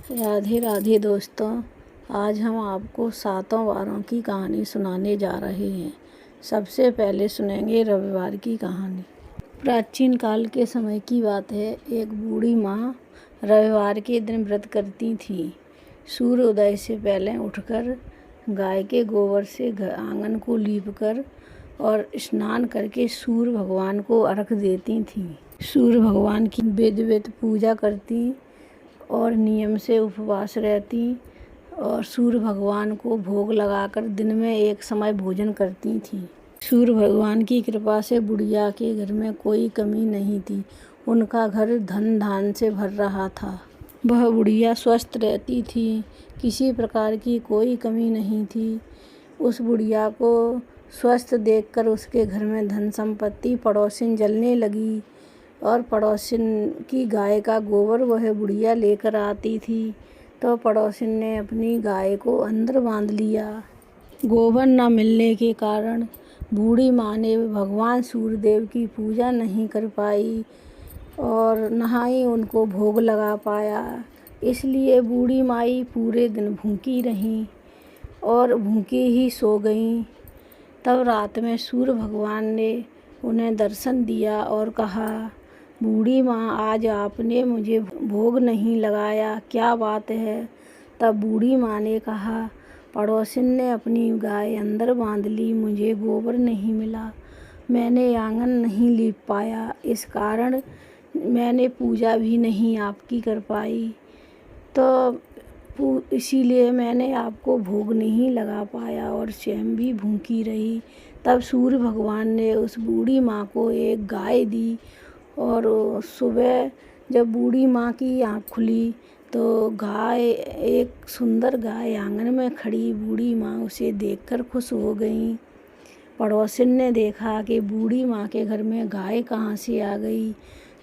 राधे राधे दोस्तों। आज हम आपको सातों वारों की कहानी सुनाने जा रहे हैं। सबसे पहले सुनेंगे रविवार की कहानी। प्राचीन काल के समय की बात है। एक बूढ़ी माँ रविवार के दिन व्रत करती थी। सूर्य उदय से पहले उठकर गाय के गोबर से आंगन को लीपकर और स्नान करके सूर्य भगवान को अर्घ देती थी। सूर्य भगवान की विधिवत पूजा करती और नियम से उपवास रहती और सूर्य भगवान को भोग लगाकर दिन में एक समय भोजन करती थी। सूर्य भगवान की कृपा से बुढ़िया के घर में कोई कमी नहीं थी। उनका घर धन धान से भर रहा था। वह बुढ़िया स्वस्थ रहती थी, किसी प्रकार की कोई कमी नहीं थी। उस बुढ़िया को स्वस्थ देखकर उसके घर में धन संपत्ति पड़ोसिन जलने लगी और पड़ोसिन की गाय का गोबर वह बुढ़िया लेकर आती थी। तो पड़ोसिन ने अपनी गाय को अंदर बांध लिया। गोबर न मिलने के कारण बूढ़ी माँ ने भगवान सूर्यदेव की पूजा नहीं कर पाई और न ही उनको भोग लगा पाया। इसलिए बूढ़ी माई पूरे दिन भूखी रहीं और भूखी ही सो गईं। तब रात में सूर्य भगवान ने उन्हें दर्शन दिया और कहा, बूढ़ी माँ, आज आपने मुझे भोग नहीं लगाया, क्या बात है? तब बूढ़ी माँ ने कहा, पड़ोसिन ने अपनी गाय अंदर बांध ली, मुझे गोबर नहीं मिला, मैंने आंगन नहीं लीप पाया, इस कारण मैंने पूजा भी नहीं आपकी कर पाई, तो इसीलिए मैंने आपको भोग नहीं लगा पाया और स्वयं भी भूखी रही। तब सूर्य भगवान ने उस बूढ़ी माँ को एक गाय दी और सुबह जब बूढ़ी माँ की आँख खुली तो एक सुंदर गाय आंगन में खड़ी। बूढ़ी माँ उसे देखकर खुश हो गई। पड़ोसिन ने देखा कि बूढ़ी माँ के घर में गाय कहाँ से आ गई।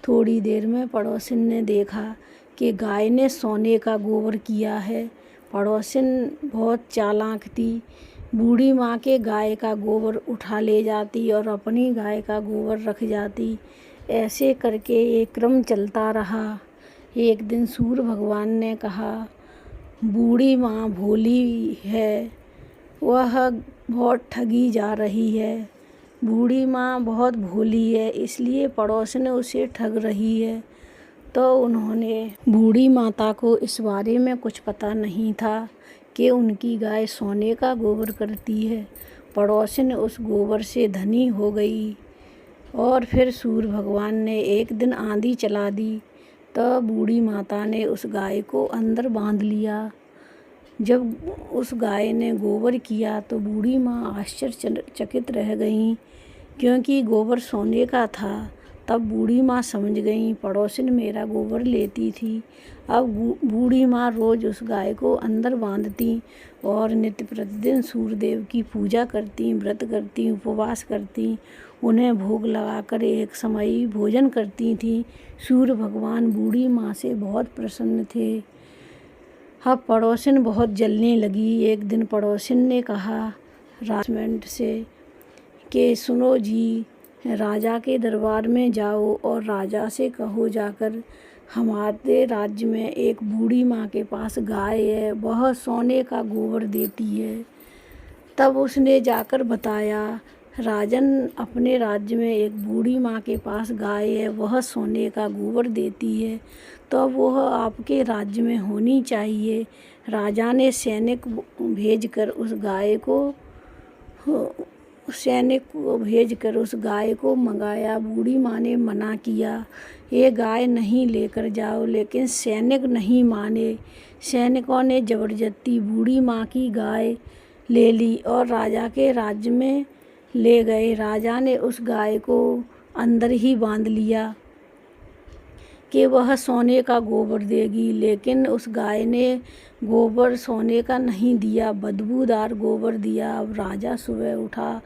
थोड़ी देर में पड़ोसिन ने देखा कि गाय ने सोने का गोबर किया है। पड़ोसिन बहुत चालाक थी। बूढ़ी माँ के गाय का गोबर उठा ले जाती और अपनी गाय का गोबर रख जाती। ऐसे करके एक क्रम चलता रहा। एक दिन सूर्य भगवान ने कहा, बूढ़ी माँ भोली है, वह बहुत ठगी जा रही है। बूढ़ी माँ बहुत भोली है, इसलिए पड़ोसन उसे ठग रही है। तो उन्होंने बूढ़ी माता को इस बारे में कुछ पता नहीं था कि उनकी गाय सोने का गोबर करती है। पड़ोसन उस गोबर से धनी हो गई। और फिर सूर्य भगवान ने एक दिन आंधी चला दी तो बूढ़ी माता ने उस गाय को अंदर बांध लिया। जब उस गाय ने गोबर किया तो बूढ़ी माँ आश्चर्यचकित रह गई, क्योंकि गोबर सोने का था। तब बूढ़ी माँ समझ गई, पड़ोसिन मेरा गोबर लेती थी। अब बूढ़ी माँ रोज़ उस गाय को अंदर बांधती और नित्य प्रतिदिन सूर्यदेव की पूजा करती, व्रत करती, उपवास करती, उन्हें भोग लगाकर एक समय भोजन करती थी। सूर्य भगवान बूढ़ी माँ से बहुत प्रसन्न थे। अब पड़ोसिन बहुत जलने लगी। एक दिन पड़ोसिन ने कहा राजमेंट से कि सुनो जी, राजा के दरबार में जाओ और राजा से कहो जाकर हमारे राज्य में एक बूढ़ी माँ के पास गाय है, वह सोने का गोबर देती है। तब उसने जाकर बताया, राजन, अपने राज्य में एक बूढ़ी माँ के पास गाय है, वह सोने का गोबर देती है, तो वह आपके राज्य में होनी चाहिए। राजा ने सैनिक भेजकर उस गाय को मंगाया। बूढ़ी माँ ने मना किया, ये गाय नहीं लेकर जाओ, लेकिन सैनिक नहीं माने। सैनिकों ने जबरदस्ती बूढ़ी माँ की गाय ले ली और राजा के राज्य में ले गए। राजा ने उस गाय को अंदर ही बांध लिया कि वह सोने का गोबर देगी, लेकिन उस गाय ने गोबर सोने का नहीं दिया, बदबूदार गोबर दिया। अब राजा सुबह उठा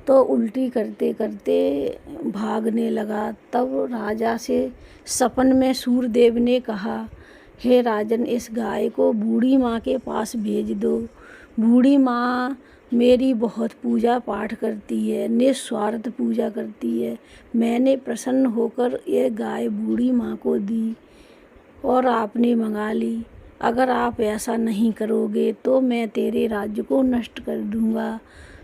तो उल्टी करते करते भागने लगा। तब राजा से सपन में सूर्यदेव ने कहा, हे राजन, इस गाय को बूढ़ी माँ के पास भेज दो। बूढ़ी माँ मेरी बहुत पूजा पाठ करती है, निस्वार्थ पूजा करती है। मैंने प्रसन्न होकर ये गाय बूढ़ी माँ को दी और आपने मंगा ली। अगर आप ऐसा नहीं करोगे तो मैं तेरे राज्य को नष्ट कर दूंगा।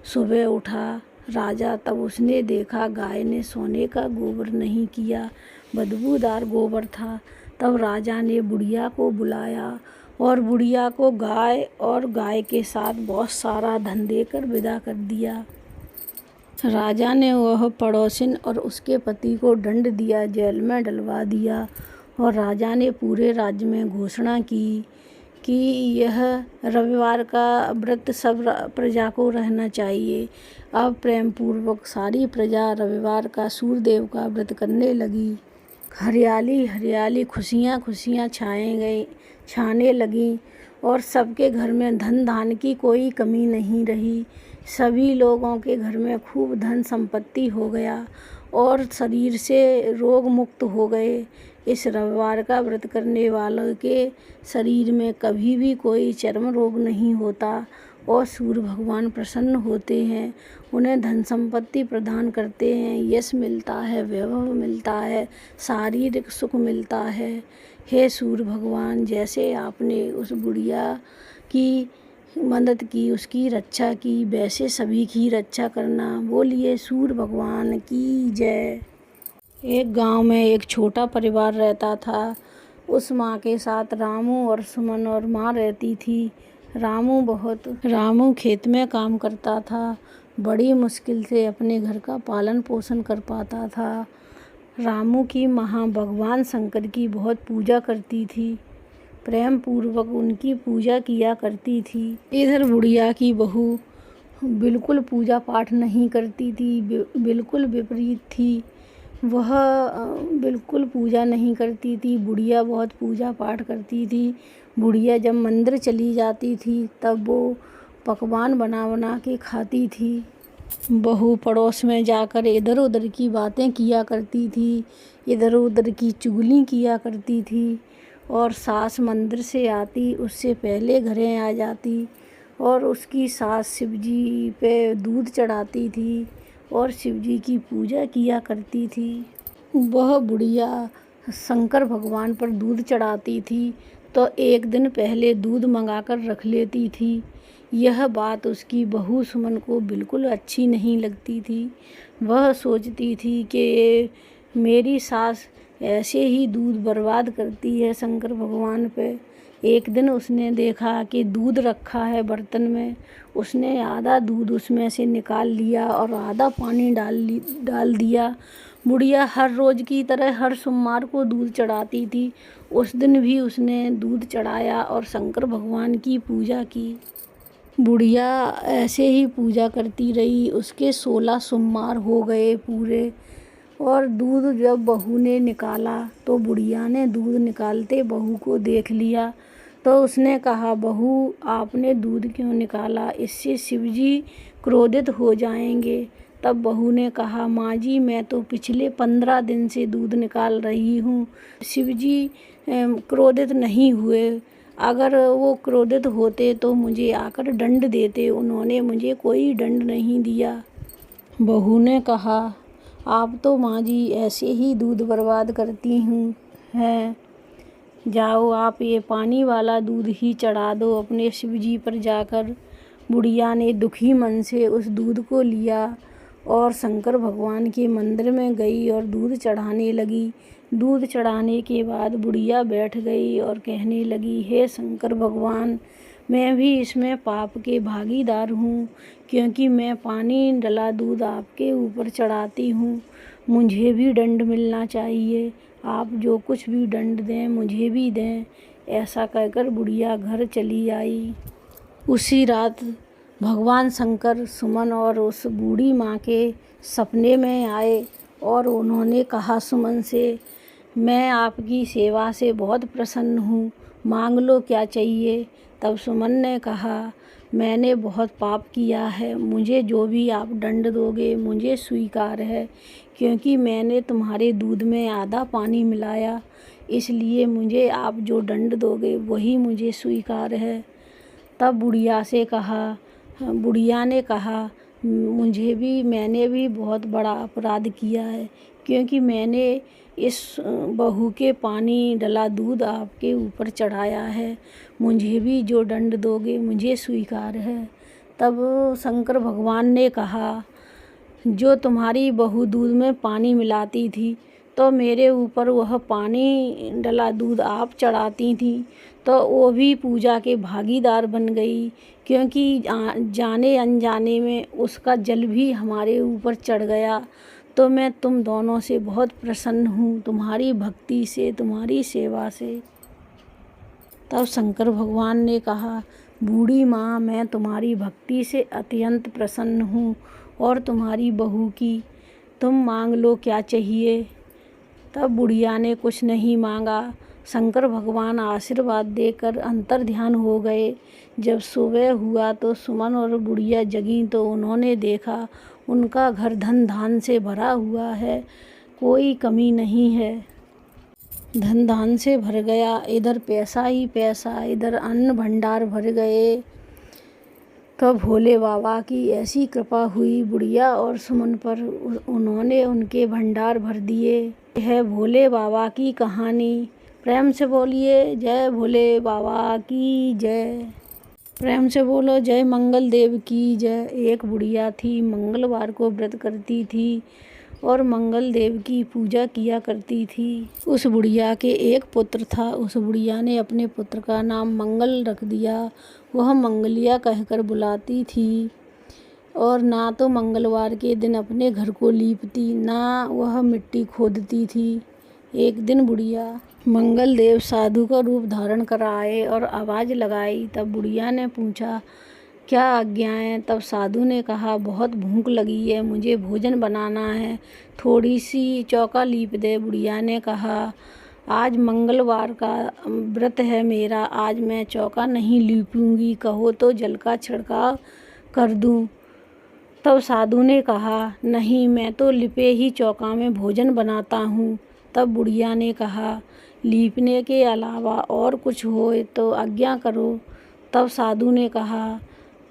सुबह उठा राजा, तब उसने देखा गाय ने सोने का गोबर नहीं किया, बदबूदार गोबर था। तब राजा ने बुढ़िया को बुलाया और बुढ़िया को गाय और गाय के साथ बहुत सारा धन देकर विदा कर दिया। राजा ने वह पड़ोसिन और उसके पति को दंड दिया, जेल में डलवा दिया। और राजा ने पूरे राज्य में घोषणा की कि यह रविवार का व्रत सब प्रजा को रहना चाहिए। अब प्रेम पूर्वक सारी प्रजा रविवार का सूर्यदेव का व्रत करने लगी। हरियाली हरियाली, खुशियाँ खुशियाँ छाने लगी और सबके घर में धन धान की कोई कमी नहीं रही। सभी लोगों के घर में खूब धन संपत्ति हो गया और शरीर से रोग मुक्त हो गए। इस रविवार का व्रत करने वालों के शरीर में कभी भी कोई चर्म रोग नहीं होता और सूर्य भगवान प्रसन्न होते हैं, उन्हें धन संपत्ति प्रदान करते हैं, यश मिलता है, वैभव मिलता है, शारीरिक सुख मिलता है। हे सूर्य भगवान, जैसे आपने उस बुढ़िया की मदद की, उसकी रक्षा की, वैसे सभी की रक्षा करना। बोलिए सूर्य भगवान की जय। एक गांव में एक छोटा परिवार रहता था। उस माँ के साथ रामू और सुमन और माँ रहती थी। रामू खेत में काम करता था, बड़ी मुश्किल से अपने घर का पालन पोषण कर पाता था। रामू की माँ भगवान शंकर की बहुत पूजा करती थी, प्रेम पूर्वक उनकी पूजा किया करती थी। इधर बुढ़िया की बहू बिल्कुल पूजा पाठ नहीं करती थी, बिल्कुल विपरीत थी। वह बिल्कुल पूजा नहीं करती थी, बुढ़िया बहुत पूजा पाठ करती थी। बुढ़िया जब मंदिर चली जाती थी तब वो पकवान बना बना के खाती थी। बहू पड़ोस में जाकर इधर उधर की बातें किया करती थी, इधर उधर की चुगली किया करती थी। और सास मंदिर से आती उससे पहले घरे आ जाती और उसकी सास शिवजी पे दूध चढ़ाती थी और शिवजी की पूजा किया करती थी। वह बुढ़िया शंकर भगवान पर दूध चढ़ाती थी तो एक दिन पहले दूध मंगाकर रख लेती थी। यह बात उसकी बहू सुमन को बिल्कुल अच्छी नहीं लगती थी। वह सोचती थी कि मेरी सास ऐसे ही दूध बर्बाद करती है शंकर भगवान पे। एक दिन उसने देखा कि दूध रखा है बर्तन में, उसने आधा दूध उसमें से निकाल लिया और आधा पानी डाल दिया। बुढ़िया हर रोज़ की तरह हर सोमवार को दूध चढ़ाती थी। उस दिन भी उसने दूध चढ़ाया और शंकर भगवान की पूजा की। बुढ़िया ऐसे ही पूजा करती रही, उसके 16 सोमवार हो गए पूरे। और दूध जब बहू ने निकाला तो बुढ़िया ने दूध निकालते बहू को देख लिया तो उसने कहा, बहू आपने दूध क्यों निकाला, इससे शिवजी क्रोधित हो जाएंगे। तब बहू ने कहा, माँ जी मैं तो पिछले 15 दिन से दूध निकाल रही हूँ, शिवजी क्रोधित नहीं हुए। अगर वो क्रोधित होते तो मुझे आकर दंड देते, उन्होंने मुझे कोई दंड नहीं दिया। बहू ने कहा, आप तो माँ जी ऐसे ही दूध बर्बाद करती हैं, जाओ आप ये पानी वाला दूध ही चढ़ा दो अपने शिवजी पर जाकर। बुढ़िया ने दुखी मन से उस दूध को लिया और शंकर भगवान के मंदिर में गई और दूध चढ़ाने लगी। दूध चढ़ाने के बाद बुढ़िया बैठ गई और कहने लगी, हे शंकर भगवान, मैं भी इसमें पाप के भागीदार हूँ, क्योंकि मैं पानी डला दूध आपके ऊपर चढ़ाती हूँ। मुझे भी दंड मिलना चाहिए, आप जो कुछ भी दंड दें मुझे भी दें। ऐसा कहकर बुढ़िया घर चली आई। उसी रात भगवान शंकर सुमन और उस बूढ़ी माँ के सपने में आए और उन्होंने कहा सुमन से, मैं आपकी सेवा से बहुत प्रसन्न हूँ, मांग लो क्या चाहिए। तब सुमन ने कहा, मैंने बहुत पाप किया है, मुझे जो भी आप दंड दोगे मुझे स्वीकार है, क्योंकि मैंने तुम्हारे दूध में आधा पानी मिलाया, इसलिए मुझे आप जो दंड दोगे वही मुझे स्वीकार है। तब बुढ़िया ने कहा, मैंने भी बहुत बड़ा अपराध किया है, क्योंकि मैंने इस बहू के पानी डला दूध आपके ऊपर चढ़ाया है, मुझे भी जो दंड दोगे मुझे स्वीकार है। तब शंकर भगवान ने कहा, जो तुम्हारी बहू दूध में पानी मिलाती थी तो मेरे ऊपर वह पानी डला दूध आप चढ़ाती थी तो वो भी पूजा के भागीदार बन गई, क्योंकि जाने अनजाने में उसका जल भी हमारे ऊपर चढ़ गया। तो मैं तुम दोनों से बहुत प्रसन्न हूँ, तुम्हारी भक्ति से, तुम्हारी सेवा से। तब शंकर भगवान ने कहा, बूढ़ी माँ, मैं तुम्हारी भक्ति से अत्यंत प्रसन्न हूँ और तुम्हारी बहू की। तुम मांग लो क्या चाहिए। तब बुढ़िया ने कुछ नहीं मांगा। शंकर भगवान आशीर्वाद देकर अंतर्ध्यान हो गए। जब सुबह हुआ तो सुमन और बुढ़िया जगी तो उन्होंने देखा उनका घर धन धान से भरा हुआ है, कोई कमी नहीं है। धन धान से भर गया, इधर पैसा ही पैसा, इधर अन्न भंडार भर गए। तो भोले बाबा की ऐसी कृपा हुई बुढ़िया और सुमन पर, उन्होंने उनके भंडार भर दिए। है भोले बाबा की कहानी। प्रेम से बोलिए जय भोले बाबा की जय। प्रेम से बोलो जय मंगल देव की जय। एक बुढ़िया थी, मंगलवार को व्रत करती थी और मंगल देव की पूजा किया करती थी। उस बुढ़िया के एक पुत्र था। उस बुढ़िया ने अपने पुत्र का नाम मंगल रख दिया। वह मंगलिया कहकर बुलाती थी और ना तो मंगलवार के दिन अपने घर को लीपती, ना वह मिट्टी खोदती थी। एक दिन बुढ़िया मंगल देव साधु का रूप धारण कर आए और आवाज़ लगाई। तब बुढ़िया ने पूछा, क्या आज्ञा है। तब साधु ने कहा, बहुत भूख लगी है, मुझे भोजन बनाना है, थोड़ी सी चौका लीप दे। बुढ़िया ने कहा, आज मंगलवार का व्रत है मेरा, आज मैं चौका नहीं लीपूंगी, कहो तो जल का छिड़काव कर दूं। तब साधु ने कहा, नहीं, मैं तो लिपे ही चौका में भोजन बनाता हूँ। तब बुढ़िया ने कहा, लीपने के अलावा और कुछ हो तो आज्ञा करो। तब साधु ने कहा,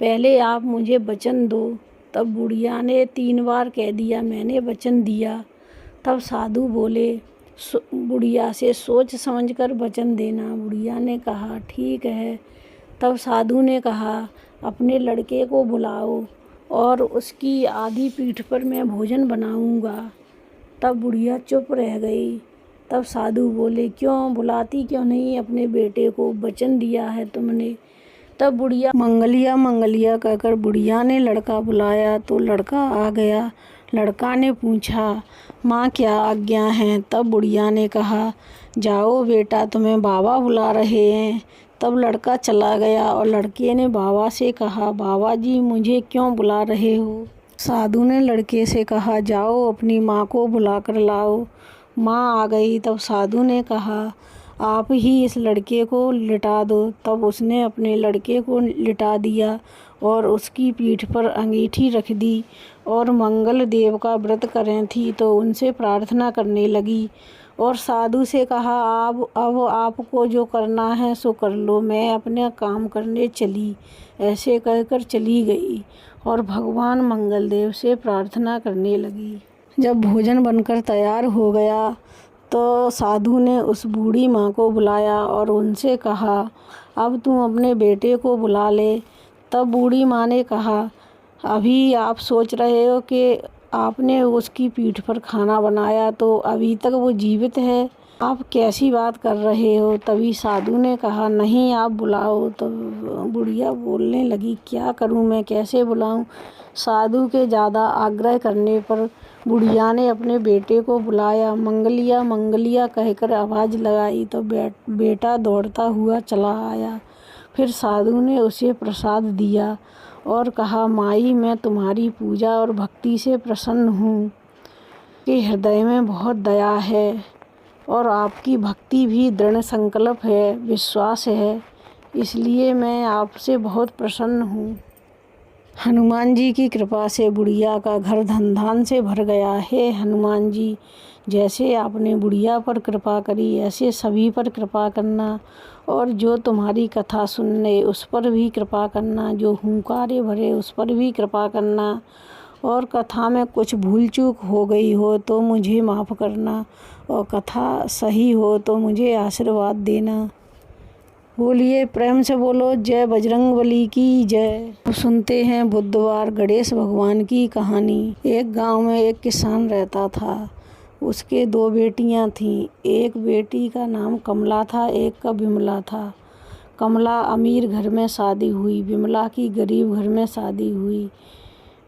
पहले आप मुझे वचन दो। तब बुढ़िया ने 3 बार कह दिया, मैंने वचन दिया। तब साधु बोले, बुढ़िया से सोच समझकर वचन देना। बुढ़िया ने कहा, ठीक है। तब साधु ने कहा, अपने लड़के को बुलाओ और उसकी आधी पीठ पर मैं भोजन बनाऊंगा। तब बुढ़िया चुप रह गई। तब साधु बोले, क्यों बुलाती क्यों नहीं अपने बेटे को, वचन दिया है तुमने। तब बुढ़िया मंगलिया मंगलिया कहकर बुढ़िया ने लड़का बुलाया तो लड़का आ गया। लड़का ने पूछा, माँ क्या आज्ञा है। तब बुढ़िया ने कहा, जाओ बेटा, तुम्हें बाबा बुला रहे हैं। तब लड़का चला गया और लड़के ने बाबा से कहा, बाबा जी मुझे क्यों बुला रहे हो। साधु ने लड़के से कहा, जाओ अपनी माँ को बुला कर लाओ। माँ आ गई। तब साधु ने कहा, आप ही इस लड़के को लिटा दो। तब उसने अपने लड़के को लिटा दिया और उसकी पीठ पर अंगीठी रख दी और मंगल देव का व्रत करें थी तो उनसे प्रार्थना करने लगी और साधु से कहा, अब आपको जो करना है सो कर लो, मैं अपने काम करने चली। ऐसे कहकर चली गई और भगवान मंगल देव से प्रार्थना करने लगी। जब भोजन बनकर तैयार हो गया तो साधु ने उस बूढ़ी माँ को बुलाया और उनसे कहा, अब तुम अपने बेटे को बुला ले। तब बूढ़ी माँ ने कहा, अभी आप सोच रहे हो कि आपने उसकी पीठ पर खाना बनाया तो अभी तक वो जीवित है, आप कैसी बात कर रहे हो। तभी साधु ने कहा, नहीं आप बुलाओ। तो बुढ़िया बोलने लगी, क्या करूं मैं, कैसे बुलाऊं। साधु के ज़्यादा आग्रह करने पर बुढ़िया ने अपने बेटे को बुलाया। मंगलिया मंगलिया कहकर आवाज़ लगाई तो बेटा दौड़ता हुआ चला आया। फिर साधु ने उसे प्रसाद दिया और कहा, माई मैं तुम्हारी पूजा और भक्ति से प्रसन्न हूँ कि हृदय में बहुत दया है और आपकी भक्ति भी दृढ़ संकल्प है, विश्वास है, इसलिए मैं आपसे बहुत प्रसन्न हूँ। हनुमान जी की कृपा से बुढ़िया का घर धन धान से भर गया है। हनुमान जी, जैसे आपने बुढ़िया पर कृपा करी ऐसे सभी पर कृपा करना और जो तुम्हारी कथा सुनने उस पर भी कृपा करना, जो हुंकारे भरे उस पर भी कृपा करना और कथा में कुछ भूल चूक हो गई हो तो मुझे माफ़ करना, और कथा सही हो तो मुझे आशीर्वाद देना। बोलिए, प्रेम से बोलो, जय बजरंगबली की जय। तो सुनते हैं बुधवार गणेश भगवान की कहानी। एक गांव में एक किसान रहता था। उसके 2 बेटियां थीं। एक बेटी का नाम कमला था, एक का विमला था। कमला अमीर घर में शादी हुई, विमला की गरीब घर में शादी हुई।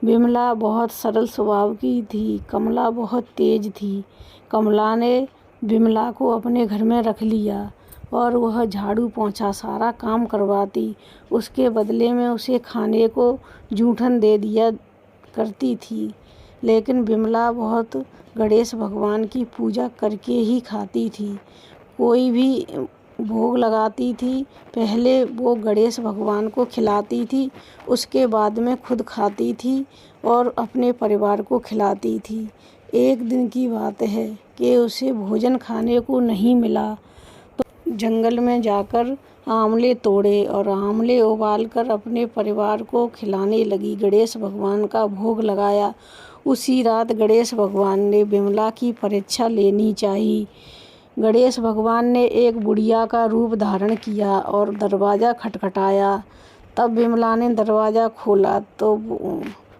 विमला बहुत सरल स्वभाव की थी, कमला बहुत तेज थी। कमला ने विमला को अपने घर में रख लिया और वह झाड़ू पोंछा सारा काम करवाती। उसके बदले में उसे खाने को जूठन दे दिया करती थी। लेकिन विमला बहुत गणेश भगवान की पूजा करके ही खाती थी। कोई भी भोग लगाती थी, पहले वो गणेश भगवान को खिलाती थी, उसके बाद में खुद खाती थी और अपने परिवार को खिलाती थी। एक दिन की बात है कि उसे भोजन खाने को नहीं मिला, तो जंगल में जाकर आंवले तोड़े और आंवले उबालकर अपने परिवार को खिलाने लगी। गणेश भगवान का भोग लगाया। उसी रात गणेश भगवान ने विमला की परीक्षा लेनी चाहिए। गणेश भगवान ने एक बुढ़िया का रूप धारण किया और दरवाज़ा खटखटाया। तब विमला ने दरवाज़ा खोला तो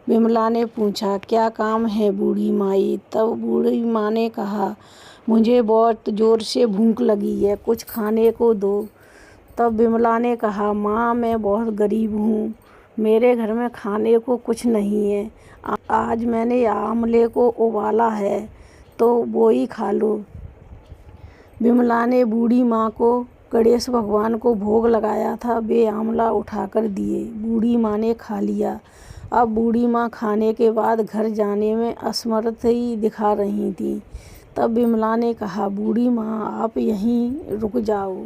विमला ने पूछा, क्या काम है बूढ़ी माई? तब बूढ़ी माँ ने कहा, मुझे बहुत ज़ोर से भूख लगी है, कुछ खाने को दो। तब विमला ने कहा, माँ मैं बहुत गरीब हूँ, मेरे घर में खाने को कुछ नहीं है। आज मैंने आंवले को उबाला है तो वो ही खा लो। विमला ने बूढ़ी माँ को गणेश भगवान को भोग लगाया था, वे आंवला उठाकर दिए। बूढ़ी माँ ने खा लिया। अब बूढ़ी माँ खाने के बाद घर जाने में असमर्थ ही दिखा रही थी। तब विमला ने कहा, बूढ़ी माँ आप यहीं रुक जाओ।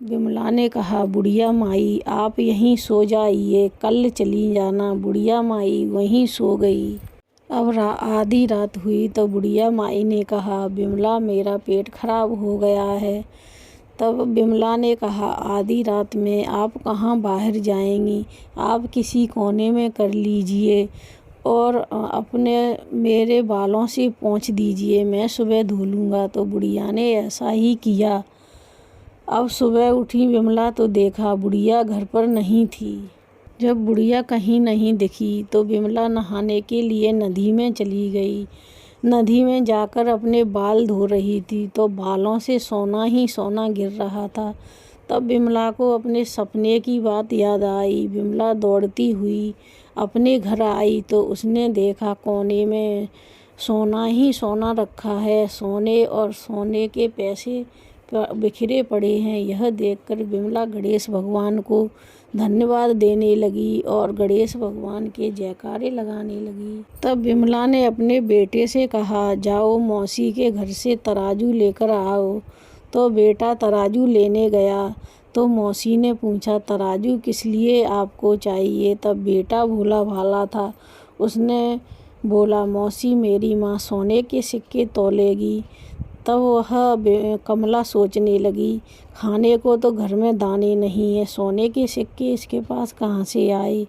विमला ने कहा, बुढ़िया माई आप यहीं सो जाइए, कल चली जाना। बुढ़िया माई वहीं सो गई। अब आधी रात हुई तो बुढ़िया माई ने कहा, विमला मेरा पेट खराब हो गया है। तब विमला ने कहा, आधी रात में आप कहाँ बाहर जाएंगी, आप किसी कोने में कर लीजिए और अपने मेरे बालों से पोंछ दीजिए, मैं सुबह धो लूँगा। तो बुढ़िया ने ऐसा ही किया। अब सुबह उठी विमला तो देखा बुढ़िया घर पर नहीं थी। जब बुढ़िया कहीं नहीं दिखी तो विमला नहाने के लिए नदी में चली गई। नदी में जाकर अपने बाल धो रही थी तो बालों से सोना ही सोना गिर रहा था। तब विमला को अपने सपने की बात याद आई। विमला दौड़ती हुई अपने घर आई तो उसने देखा कोने में सोना ही सोना रखा है, सोने और सोने के पैसे बिखरे पड़े हैं। यह देखकर विमला गणेश भगवान को धन्यवाद देने लगी और गणेश भगवान के जयकारे लगाने लगी। तब विमला ने अपने बेटे से कहा, जाओ मौसी के घर से तराजू लेकर आओ। तो बेटा तराजू लेने गया तो मौसी ने पूछा, तराजू किस लिए आपको चाहिए? तब बेटा भोला भाला था, उसने बोला, मौसी मेरी माँ सोने के सिक्के तौलेगी। तब वह कमला सोचने लगी, खाने को तो घर में दाने नहीं है, सोने के सिक्के इसके पास कहाँ से आए।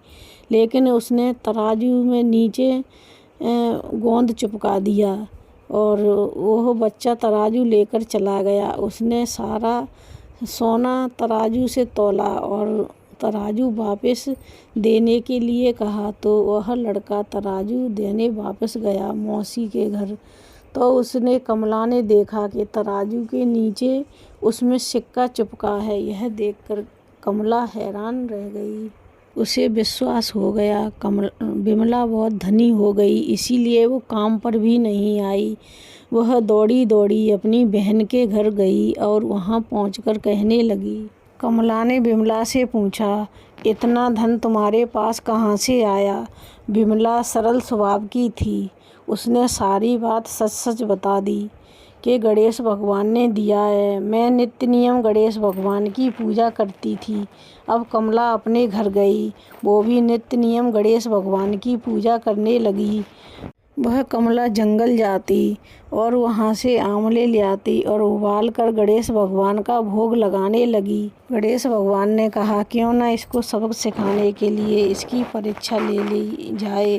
लेकिन उसने तराजू में नीचे गोंद चिपका दिया और वह बच्चा तराजू लेकर चला गया। उसने सारा सोना तराजू से तौला और तराजू वापस देने के लिए कहा तो वह लड़का तराजू देने वापस गया मौसी के घर। तो उसने कमला ने देखा कि तराजू के नीचे उसमें सिक्का चिपका है। यह देखकर कमला हैरान रह गई। उसे विश्वास हो गया विमला बहुत धनी हो गई, इसीलिए वो काम पर भी नहीं आई। वह दौड़ी दौड़ी अपनी बहन के घर गई और वहाँ पहुँचकर कहने लगी। कमला ने विमला से पूछा, इतना धन तुम्हारे पास कहाँ से आया? विमला सरल स्वभाव की थी। उसने सारी बात सच सच बता दी कि गणेश भगवान ने दिया है। मैं नित्य नियम गणेश भगवान की पूजा करती थी। अब कमला अपने घर गई, वो भी नित्य नियम गणेश भगवान की पूजा करने लगी। वह कमला जंगल जाती और वहाँ से आंवले ले आती और उबाल कर गणेश भगवान का भोग लगाने लगी। गणेश भगवान ने कहा, क्यों न इसको सबक सिखाने के लिए इसकी परीक्षा ले ली जाए।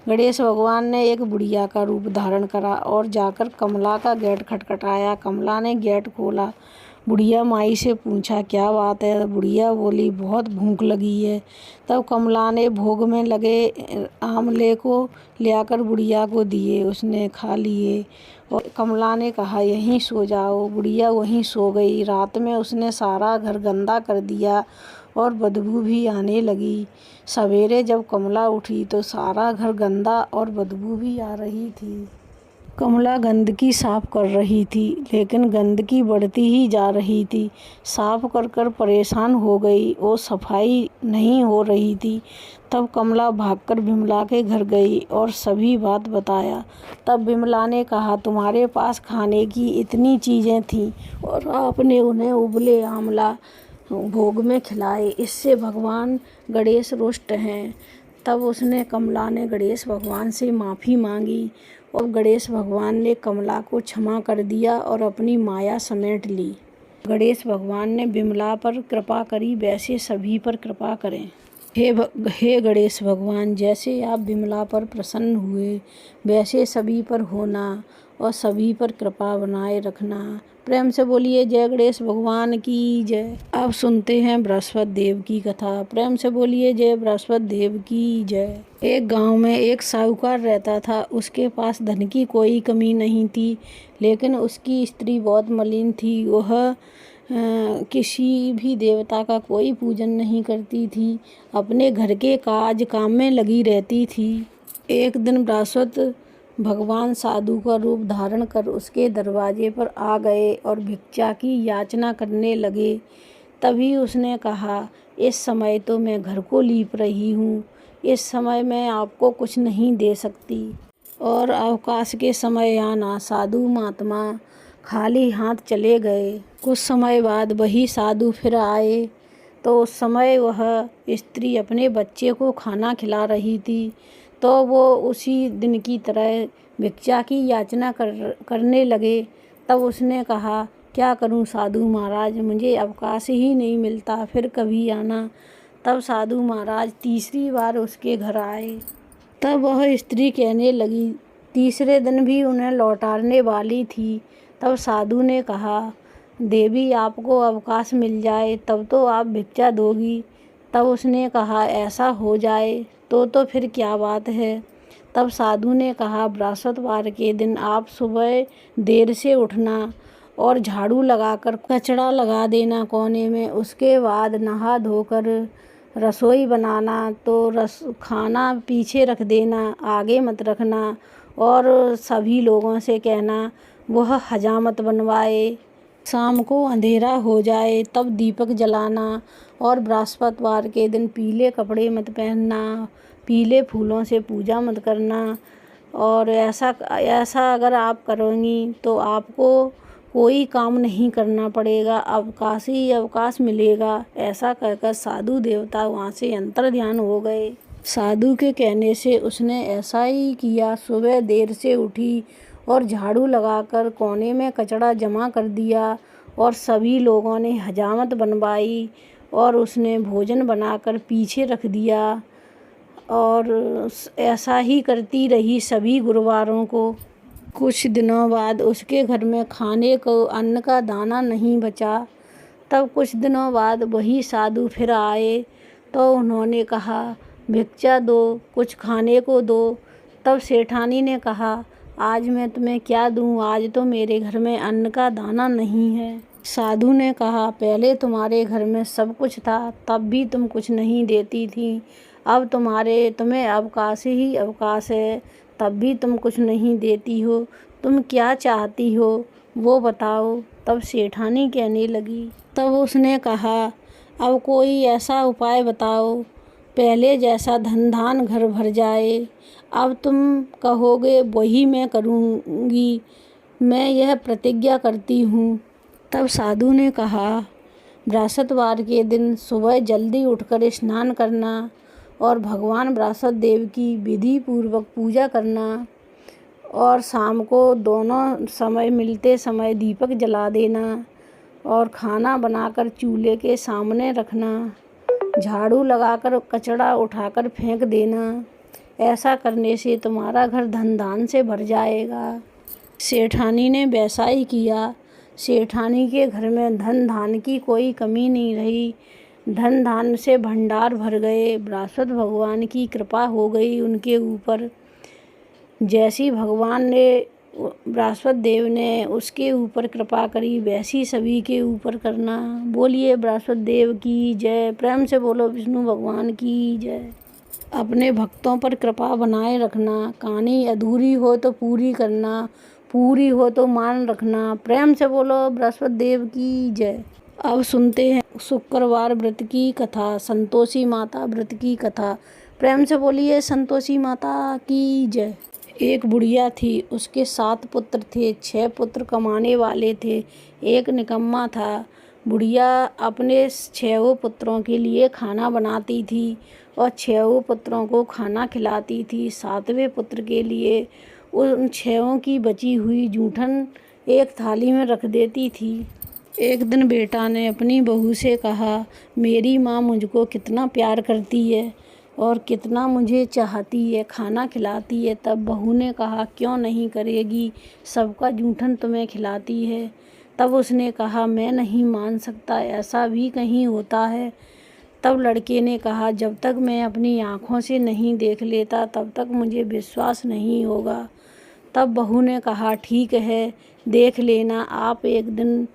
गणेश भगवान ने एक बुढ़िया का रूप धारण करा और जाकर कमला का गेट खटखटाया। कमला ने गेट खोला। बुढ़िया माई से पूछा, क्या बात है। बुढ़िया बोली, बहुत भूख लगी है। तब कमला ने भोग में लगे आंवले को ले आकर बुढ़िया को दिए। उसने खा लिए और कमला ने कहा, यहीं सो जाओ। बुढ़िया वहीं सो गई। रात में उसने सारा घर गंदा कर दिया और बदबू भी आने लगी। सवेरे जब कमला उठी तो सारा घर गंदा और बदबू भी आ रही थी। कमला गंदगी साफ कर रही थी, लेकिन गंदगी बढ़ती ही जा रही थी। साफ कर कर परेशान हो गई और सफाई नहीं हो रही थी। तब कमला भागकर बिमला के घर गई और सभी बात बताया। तब बिमला ने कहा, तुम्हारे पास खाने की इतनी चीज़ें थीं और आपने उन्हें उबले आंवला भोग में खिलाए, इससे भगवान गणेश रुष्ट हैं। तब उसने कमला ने गणेश भगवान से माफ़ी मांगी और गणेश भगवान ने कमला को क्षमा कर दिया और अपनी माया समेट ली। गणेश भगवान ने बिमला पर कृपा करी, वैसे सभी पर कृपा करें। हे गणेश भगवान, जैसे आप बिमला पर प्रसन्न हुए वैसे सभी पर होना और सभी पर कृपा बनाए रखना। प्रेम से बोलिए जय गणेश भगवान की जय। अब सुनते हैं बृहस्पति देव की कथा। प्रेम से बोलिए जय बृहस्पति देव की जय। एक गांव में एक साहूकार रहता था। उसके पास धन की कोई कमी नहीं थी, लेकिन उसकी स्त्री बहुत मलिन थी। वह किसी भी देवता का कोई पूजन नहीं करती थी, अपने घर के काज काम में लगी रहती थी। एक दिन बृहस्पति भगवान साधु का रूप धारण कर उसके दरवाजे पर आ गए और भिक्षा की याचना करने लगे। तभी उसने कहा, इस समय तो मैं घर को लीप रही हूँ, इस समय मैं आपको कुछ नहीं दे सकती और अवकाश के समय आना। साधु महात्मा खाली हाथ चले गए। कुछ समय बाद वही साधु फिर आए तो उस समय वह स्त्री अपने बच्चे को खाना खिला रही थी। तो वो उसी दिन की तरह भिक्षा की याचना करने लगे। तब उसने कहा, क्या करूं साधु महाराज, मुझे अवकाश ही नहीं मिलता, फिर कभी आना। तब साधु महाराज तीसरी बार उसके घर आए। तब वह स्त्री कहने लगी, तीसरे दिन भी उन्हें लौटाने वाली थी। तब साधु ने कहा, देवी आपको अवकाश मिल जाए तब तो आप भिक्षा दोगी। तब उसने कहा, ऐसा हो जाए तो फिर क्या बात है। तब साधु ने कहा, बृहस्पतिवार के दिन आप सुबह देर से उठना और झाड़ू लगाकर कचड़ा लगा देना कोने में। उसके बाद नहा धोकर रसोई बनाना, तो खाना पीछे रख देना, आगे मत रखना और सभी लोगों से कहना वह हजामत बनवाए। शाम को अंधेरा हो जाए तब दीपक जलाना और बृहस्पतिवार के दिन पीले कपड़े मत पहनना, पीले फूलों से पूजा मत करना। और ऐसा अगर आप करोगी तो आपको कोई काम नहीं करना पड़ेगा, अवकाश ही अवकाश मिलेगा। ऐसा कहकर साधु देवता वहाँ से अंतर्ध्यान हो गए। साधु के कहने से उसने ऐसा ही किया। सुबह देर से उठी और झाड़ू लगाकर कोने में कचड़ा जमा कर दिया और सभी लोगों ने हजामत बनवाई और उसने भोजन बनाकर पीछे रख दिया और ऐसा ही करती रही सभी गुरुवारों को। कुछ दिनों बाद उसके घर में खाने को अन्न का दाना नहीं बचा। तब कुछ दिनों बाद वही साधु फिर आए तो उन्होंने कहा, भिक्षा दो, कुछ खाने को दो। तब सेठानी ने कहा, आज मैं तुम्हें क्या दूं, आज तो मेरे घर में अन्न का दाना नहीं है। साधु ने कहा, पहले तुम्हारे घर में सब कुछ था, तब भी तुम कुछ नहीं देती थी। अब तुम्हें अवकाश ही अवकाश है, तब भी तुम कुछ नहीं देती हो। तुम क्या चाहती हो वो बताओ। तब सेठानी कहने लगी। तब उसने कहा, अब कोई ऐसा उपाय बताओ, पहले जैसा धन धान घर भर जाए। अब तुम कहोगे वही मैं करूँगी, मैं यह प्रतिज्ञा करती हूँ। तब साधु ने कहा, बृहस्पतिवार के दिन सुबह जल्दी उठकर स्नान करना और भगवान बृहस्पति देव की विधि पूर्वक पूजा करना। और शाम को दोनों समय मिलते समय दीपक जला देना और खाना बनाकर चूल्हे के सामने रखना, झाड़ू लगाकर कचरा उठाकर फेंक देना। ऐसा करने से तुम्हारा घर धन धान से भर जाएगा। सेठानी ने वैसा ही किया। सेठानी के घर में धन धान की कोई कमी नहीं रही, धन धान से भंडार भर गए। बृहस्पति भगवान की कृपा हो गई उनके ऊपर। जैसी भगवान ने बृहस्पति देव ने उसके ऊपर कृपा करी, वैसी सभी के ऊपर करना। बोलिए बृहस्पति देव की जय। प्रेम से बोलो विष्णु भगवान की जय। अपने भक्तों पर कृपा बनाए रखना, कहानी अधूरी हो तो पूरी करना, पूरी हो तो मान रखना। प्रेम से बोलो बृहस्पति देव की जय। अब सुनते हैं शुक्रवार व्रत की कथा, संतोषी माता व्रत की कथा। प्रेम से बोलिए संतोषी माता की जय। एक बुढ़िया थी, उसके 7 पुत्र थे। 6 पुत्र कमाने वाले थे, एक निकम्मा था। बुढ़िया अपने 6 पुत्रों के लिए खाना बनाती थी और 6 पुत्रों को खाना खिलाती थी। 7वें पुत्र के लिए उन 6 की बची हुई जूठन एक थाली में रख देती थी। एक दिन बेटा ने अपनी बहू से कहा, मेरी माँ मुझको कितना प्यार करती है और कितना मुझे चाहती है, खाना खिलाती है। तब बहू ने कहा, क्यों नहीं करेगी, सबका जूठन तुम्हें खिलाती है। तब उसने कहा, मैं नहीं मान सकता, ऐसा भी कहीं होता है। तब लड़के ने कहा, जब तक मैं अपनी आँखों से नहीं देख लेता तब तक मुझे विश्वास नहीं होगा। तब बहू ने कहा, ठीक है, देख लेना। आप एक दिन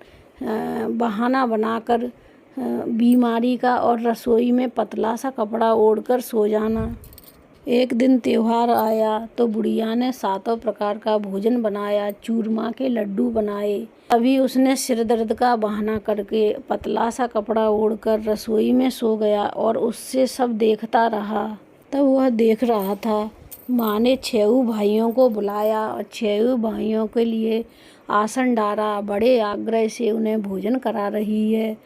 बहाना बनाकर बीमारी का और रसोई में पतला सा कपड़ा ओढ़कर सो जाना। एक दिन त्योहार आया तो बुढ़िया ने 7 प्रकार का भोजन बनाया, चूरमा के लड्डू बनाए। तभी उसने सिर दर्द का बहाना करके पतला सा कपड़ा ओढ़कर रसोई में सो गया और उससे सब देखता रहा। तब वह देख रहा था, माँ ने 6 भाइयों को बुलाया और 6 भाइयों के लिए आसन डाला, बड़े आग्रह से उन्हें भोजन करा रही है।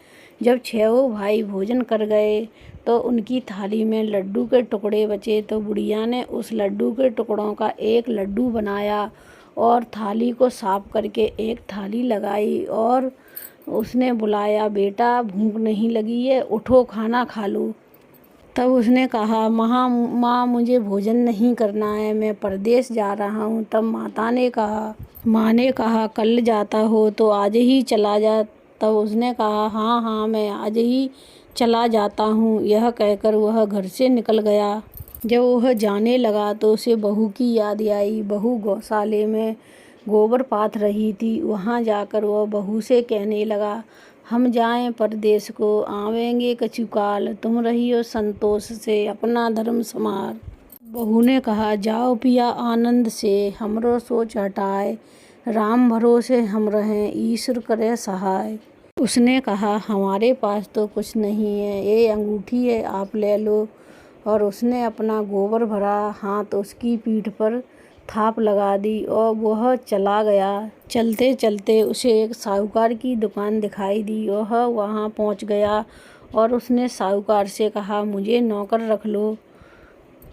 जब 6 भाई भोजन कर गए तो उनकी थाली में लड्डू के टुकड़े बचे, तो बुढ़िया ने उस लड्डू के टुकड़ों का एक लड्डू बनाया और थाली को साफ करके एक थाली लगाई और उसने बुलाया, बेटा भूख नहीं लगी है, उठो खाना खा लो। तब उसने कहा, माँ मुझे भोजन नहीं करना है, मैं परदेश जा रहा हूँ। तब माँ ने कहा, कल जाता हो तो आज ही चला जा। तब उसने कहा, हाँ हाँ मैं आज ही चला जाता हूँ। यह कहकर वह घर से निकल गया। जब वह जाने लगा तो उसे बहू की याद आई। बहू गौशाले में गोबर पाथ रही थी। वहाँ जाकर वह बहू से कहने लगा, हम जाएं परदेश को, आवेंगे कछुकाल, तुम रहियो संतोष से, अपना धर्म समार। बहू ने कहा, जाओ पिया आनंद से, हमरो सोच हटाए, राम भरोसे हम रहें, ईश्वर करे सहाय। उसने कहा, हमारे पास तो कुछ नहीं है, ये अंगूठी है, आप ले लो। और उसने अपना गोबर भरा हाथ उसकी पीठ पर थाप लगा दी और वह चला गया। चलते चलते उसे एक साहूकार की दुकान दिखाई दी। वह वहाँ पहुँच गया और उसने साहूकार से कहा, मुझे नौकर रख लो।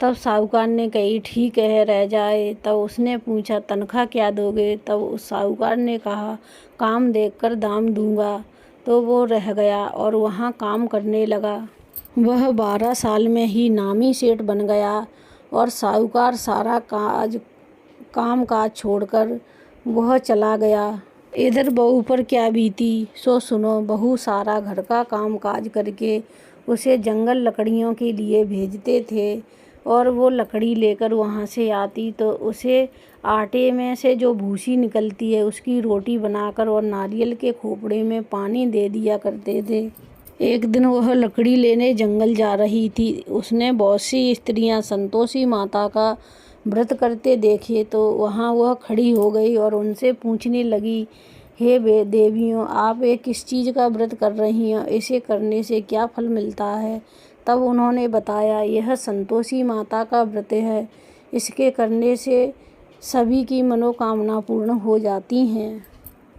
तब साहूकार ने कही, ठीक है, रह जाए। तब उसने पूछा, तनख्वाह क्या दोगे? तब उस साहूकार ने कहा, काम देखकर दाम दूंगा। तो वो रह गया और वहाँ काम करने लगा। वह 12 साल में ही नामी सेठ बन गया और साहूकार सारा काम काज छोड़कर वह चला गया। इधर बहू पर क्या बीती सो सुनो। बहू सारा घर का काम काज करके उसे जंगल लकड़ियों के लिए भेजते थे और वो लकड़ी लेकर वहाँ से आती तो उसे आटे में से जो भूसी निकलती है उसकी रोटी बनाकर और नारियल के खोपड़े में पानी दे दिया करते थे। एक दिन वह लकड़ी लेने जंगल जा रही थी। उसने बहुत सी स्त्रियां संतोषी माता का व्रत करते देखे तो वहाँ वह खड़ी हो गई और उनसे पूछने लगी, हे देवियों, आप ये किस चीज़ का व्रत कर रही हैं? इसे करने से क्या फल मिलता है? तब उन्होंने बताया, यह संतोषी माता का व्रत है, इसके करने से सभी की मनोकामना पूर्ण हो जाती हैं।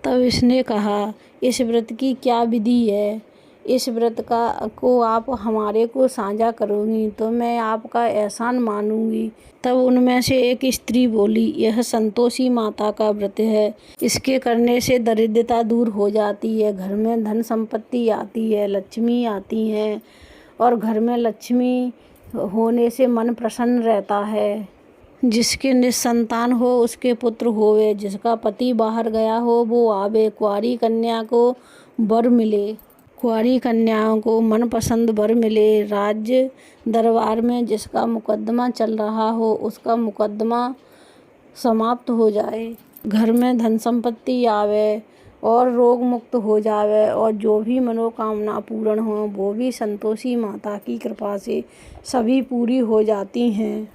तब इसने कहा, इस व्रत की क्या विधि है? इस व्रत को आप हमारे को साझा करोगी तो मैं आपका एहसान मानूंगी। तब उनमें से एक स्त्री बोली, यह संतोषी माता का व्रत है, इसके करने से दरिद्रता दूर हो जाती है, घर में धन संपत्ति आती है, लक्ष्मी आती है और घर में लक्ष्मी होने से मन प्रसन्न रहता है। जिसके निसंतान हो उसके पुत्र होवे, जिसका पति बाहर गया हो वो आवे, कुंवारी कन्या को वर मिले, कुंवारी कन्याओं को मनपसंद वर मिले, राज्य दरबार में जिसका मुकदमा चल रहा हो उसका मुकदमा समाप्त हो जाए, घर में धन संपत्ति आवे और रोग मुक्त हो जावे और जो भी मनोकामना पूर्ण हो वो भी संतोषी माता की कृपा से सभी पूरी हो जाती हैं।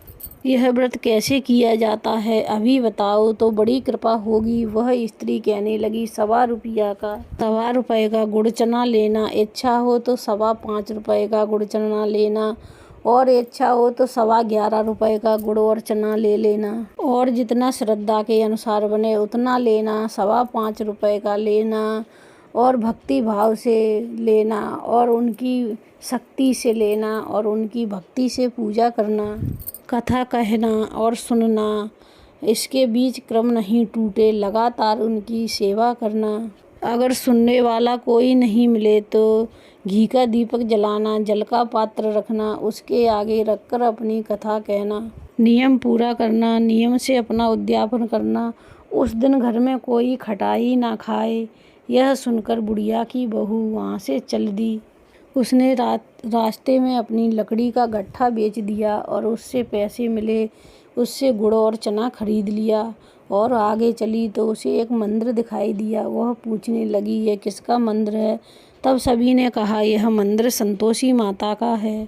यह व्रत कैसे किया जाता है अभी बताओ तो बड़ी कृपा होगी। वह स्त्री कहने लगी, 1.25 रुपये का गुड़ चना लेना, इच्छा हो तो 5.25 रुपये का गुड़ चना लेना और इच्छा हो तो 11.25 रुपये का गुड़ और चना ले लेना और जितना श्रद्धा के अनुसार बने उतना लेना, 5.25 रुपये का लेना और भक्ति भाव से लेना और उनकी शक्ति से लेना और उनकी भक्ति से पूजा करना, कथा कहना और सुनना, इसके बीच क्रम नहीं टूटे, लगातार उनकी सेवा करना। अगर सुनने वाला कोई नहीं मिले तो घी का दीपक जलाना, जल का पात्र रखना, उसके आगे रखकर अपनी कथा कहना, नियम पूरा करना, नियम से अपना उद्यापन करना। उस दिन घर में कोई खटाई ना खाए। यह सुनकर बुढ़िया की बहू वहाँ से चल दी। उसने रास्ते में अपनी लकड़ी का गट्ठा बेच दिया और उससे पैसे मिले, उससे गुड़ और चना खरीद लिया और आगे चली तो उसे एक मंदिर दिखाई दिया। वह पूछने लगी, यह किसका मंदिर है? तब सभी ने कहा, यह मंदिर संतोषी माता का है।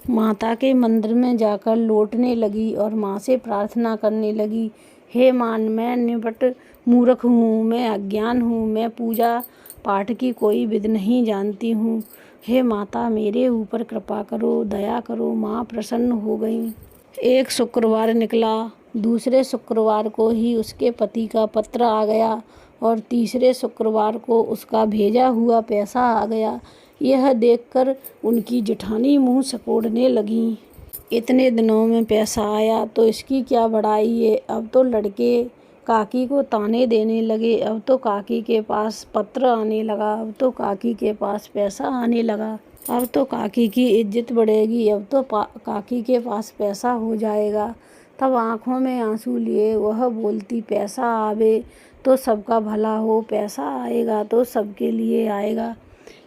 माता के मंदिर में जाकर लौटने लगी और माँ से प्रार्थना करने लगी, हे माँ, मैं निपट मूर्ख हूँ, मैं अज्ञान हूँ, मैं पूजा पाठ की कोई विधि नहीं जानती हूँ। हे माता, मेरे ऊपर कृपा करो, दया करो। माँ प्रसन्न हो गई। एक शुक्रवार निकला, दूसरे शुक्रवार को ही उसके पति का पत्र आ गया और तीसरे शुक्रवार को उसका भेजा हुआ पैसा आ गया। यह देखकर उनकी जेठानी मुंह सिकोड़ने लगी। इतने दिनों में पैसा आया तो इसकी क्या बड़ाई है। अब तो लड़के काकी को ताने देने लगे, अब तो काकी के पास पत्र आने लगा, अब तो काकी के पास पैसा आने लगा, अब तो काकी की इज्जत बढ़ेगी, अब तो काकी के पास पैसा हो जाएगा। तब आँखों में आंसू लिए वह बोलती, पैसा आवे तो सबका भला हो, पैसा आएगा तो सबके लिए आएगा।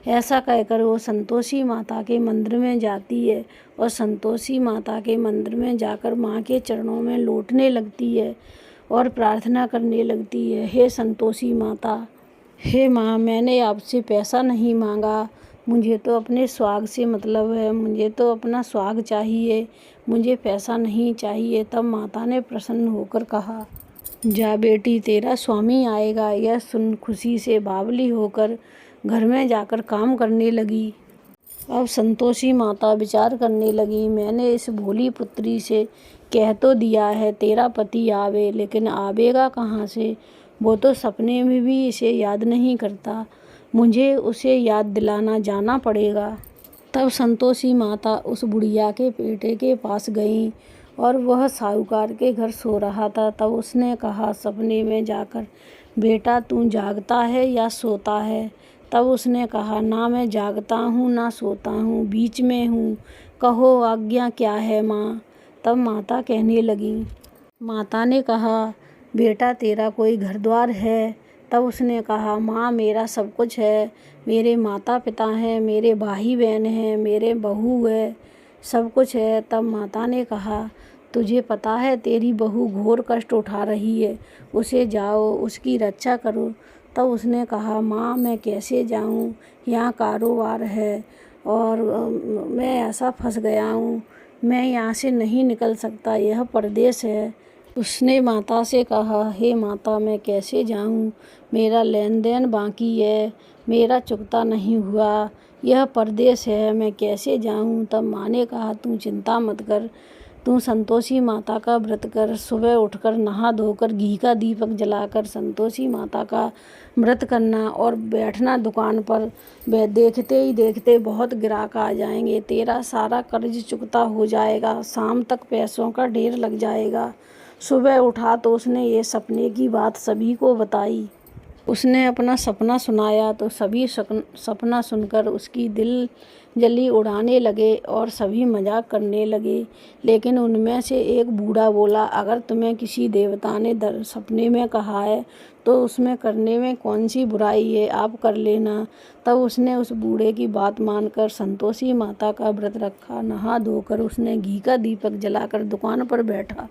ऐसा कहकर वो संतोषी माता के मंदिर में जाती है और संतोषी माता के मंदिर में जाकर माँ के चरणों में लौटने लगती है और प्रार्थना करने लगती है, हे संतोषी माता, हे माँ, मैंने आपसे पैसा नहीं मांगा, मुझे तो अपने स्वाग से मतलब है, मुझे तो अपना स्वाग चाहिए, मुझे पैसा नहीं चाहिए। तब माता ने प्रसन्न होकर कहा, जा बेटी, तेरा स्वामी आएगा। यह सुन खुशी से बावली होकर घर में जाकर काम करने लगी। अब संतोषी माता विचार करने लगी, मैंने इस भोली पुत्री से कह तो दिया है तेरा पति आवे, लेकिन आवेगा कहाँ से? वो तो सपने में भी इसे याद नहीं करता, मुझे उसे याद दिलाना जाना पड़ेगा। तब संतोषी माता उस बुढ़िया के बेटे के पास गई और वह साहूकार के घर सो रहा था। तब उसने कहा सपने में जाकर, बेटा तू जागता है या सोता है? तब उसने कहा, ना मैं जागता हूँ ना सोता हूँ, बीच में हूँ, कहो आज्ञा क्या है माँ? तब माता कहने लगी, माता ने कहा, बेटा तेरा कोई घर द्वार है? तब उसने कहा, माँ मेरा सब कुछ है, मेरे माता पिता हैं, मेरे भाई बहन हैं, मेरे बहू है, सब कुछ है। तब माता ने कहा, तुझे पता है तेरी बहू घोर कष्ट उठा रही है, उसे जाओ उसकी रक्षा करो। तब उसने कहा, माँ मैं कैसे जाऊँ, यहाँ कारोबार है और मैं ऐसा फंस गया हूँ, मैं यहाँ से नहीं निकल सकता, यह परदेश है। उसने माता से कहा, हे माता मैं कैसे जाऊँ, मेरा लेन देन बाकी है, मेरा चुकता नहीं हुआ, यह परदेश है, मैं कैसे जाऊँ? तब माँ ने कहा, तू चिंता मत कर, तू संतोषी माता का व्रत कर, सुबह उठकर नहा धोकर घी का दीपक जलाकर संतोषी माता का व्रत करना और बैठना दुकान पर। वह देखते ही देखते बहुत ग्राहक आ जाएंगे, तेरा सारा कर्ज चुकता हो जाएगा, शाम तक पैसों का ढेर लग जाएगा। सुबह उठा तो उसने ये सपने की बात सभी को बताई। उसने अपना सपना सुनाया तो सभी सपना सुनकर उसकी दिल जली उड़ाने लगे और सभी मजाक करने लगे। लेकिन उनमें से एक बूढ़ा बोला, अगर तुम्हें किसी देवता ने सपने में कहा है तो उसमें करने में कौन सी बुराई है, आप कर लेना। तब उसने उस बूढ़े की बात मानकर संतोषी माता का व्रत रखा। नहा धोकर उसने घी का दीपक जलाकर दुकान पर बैठा।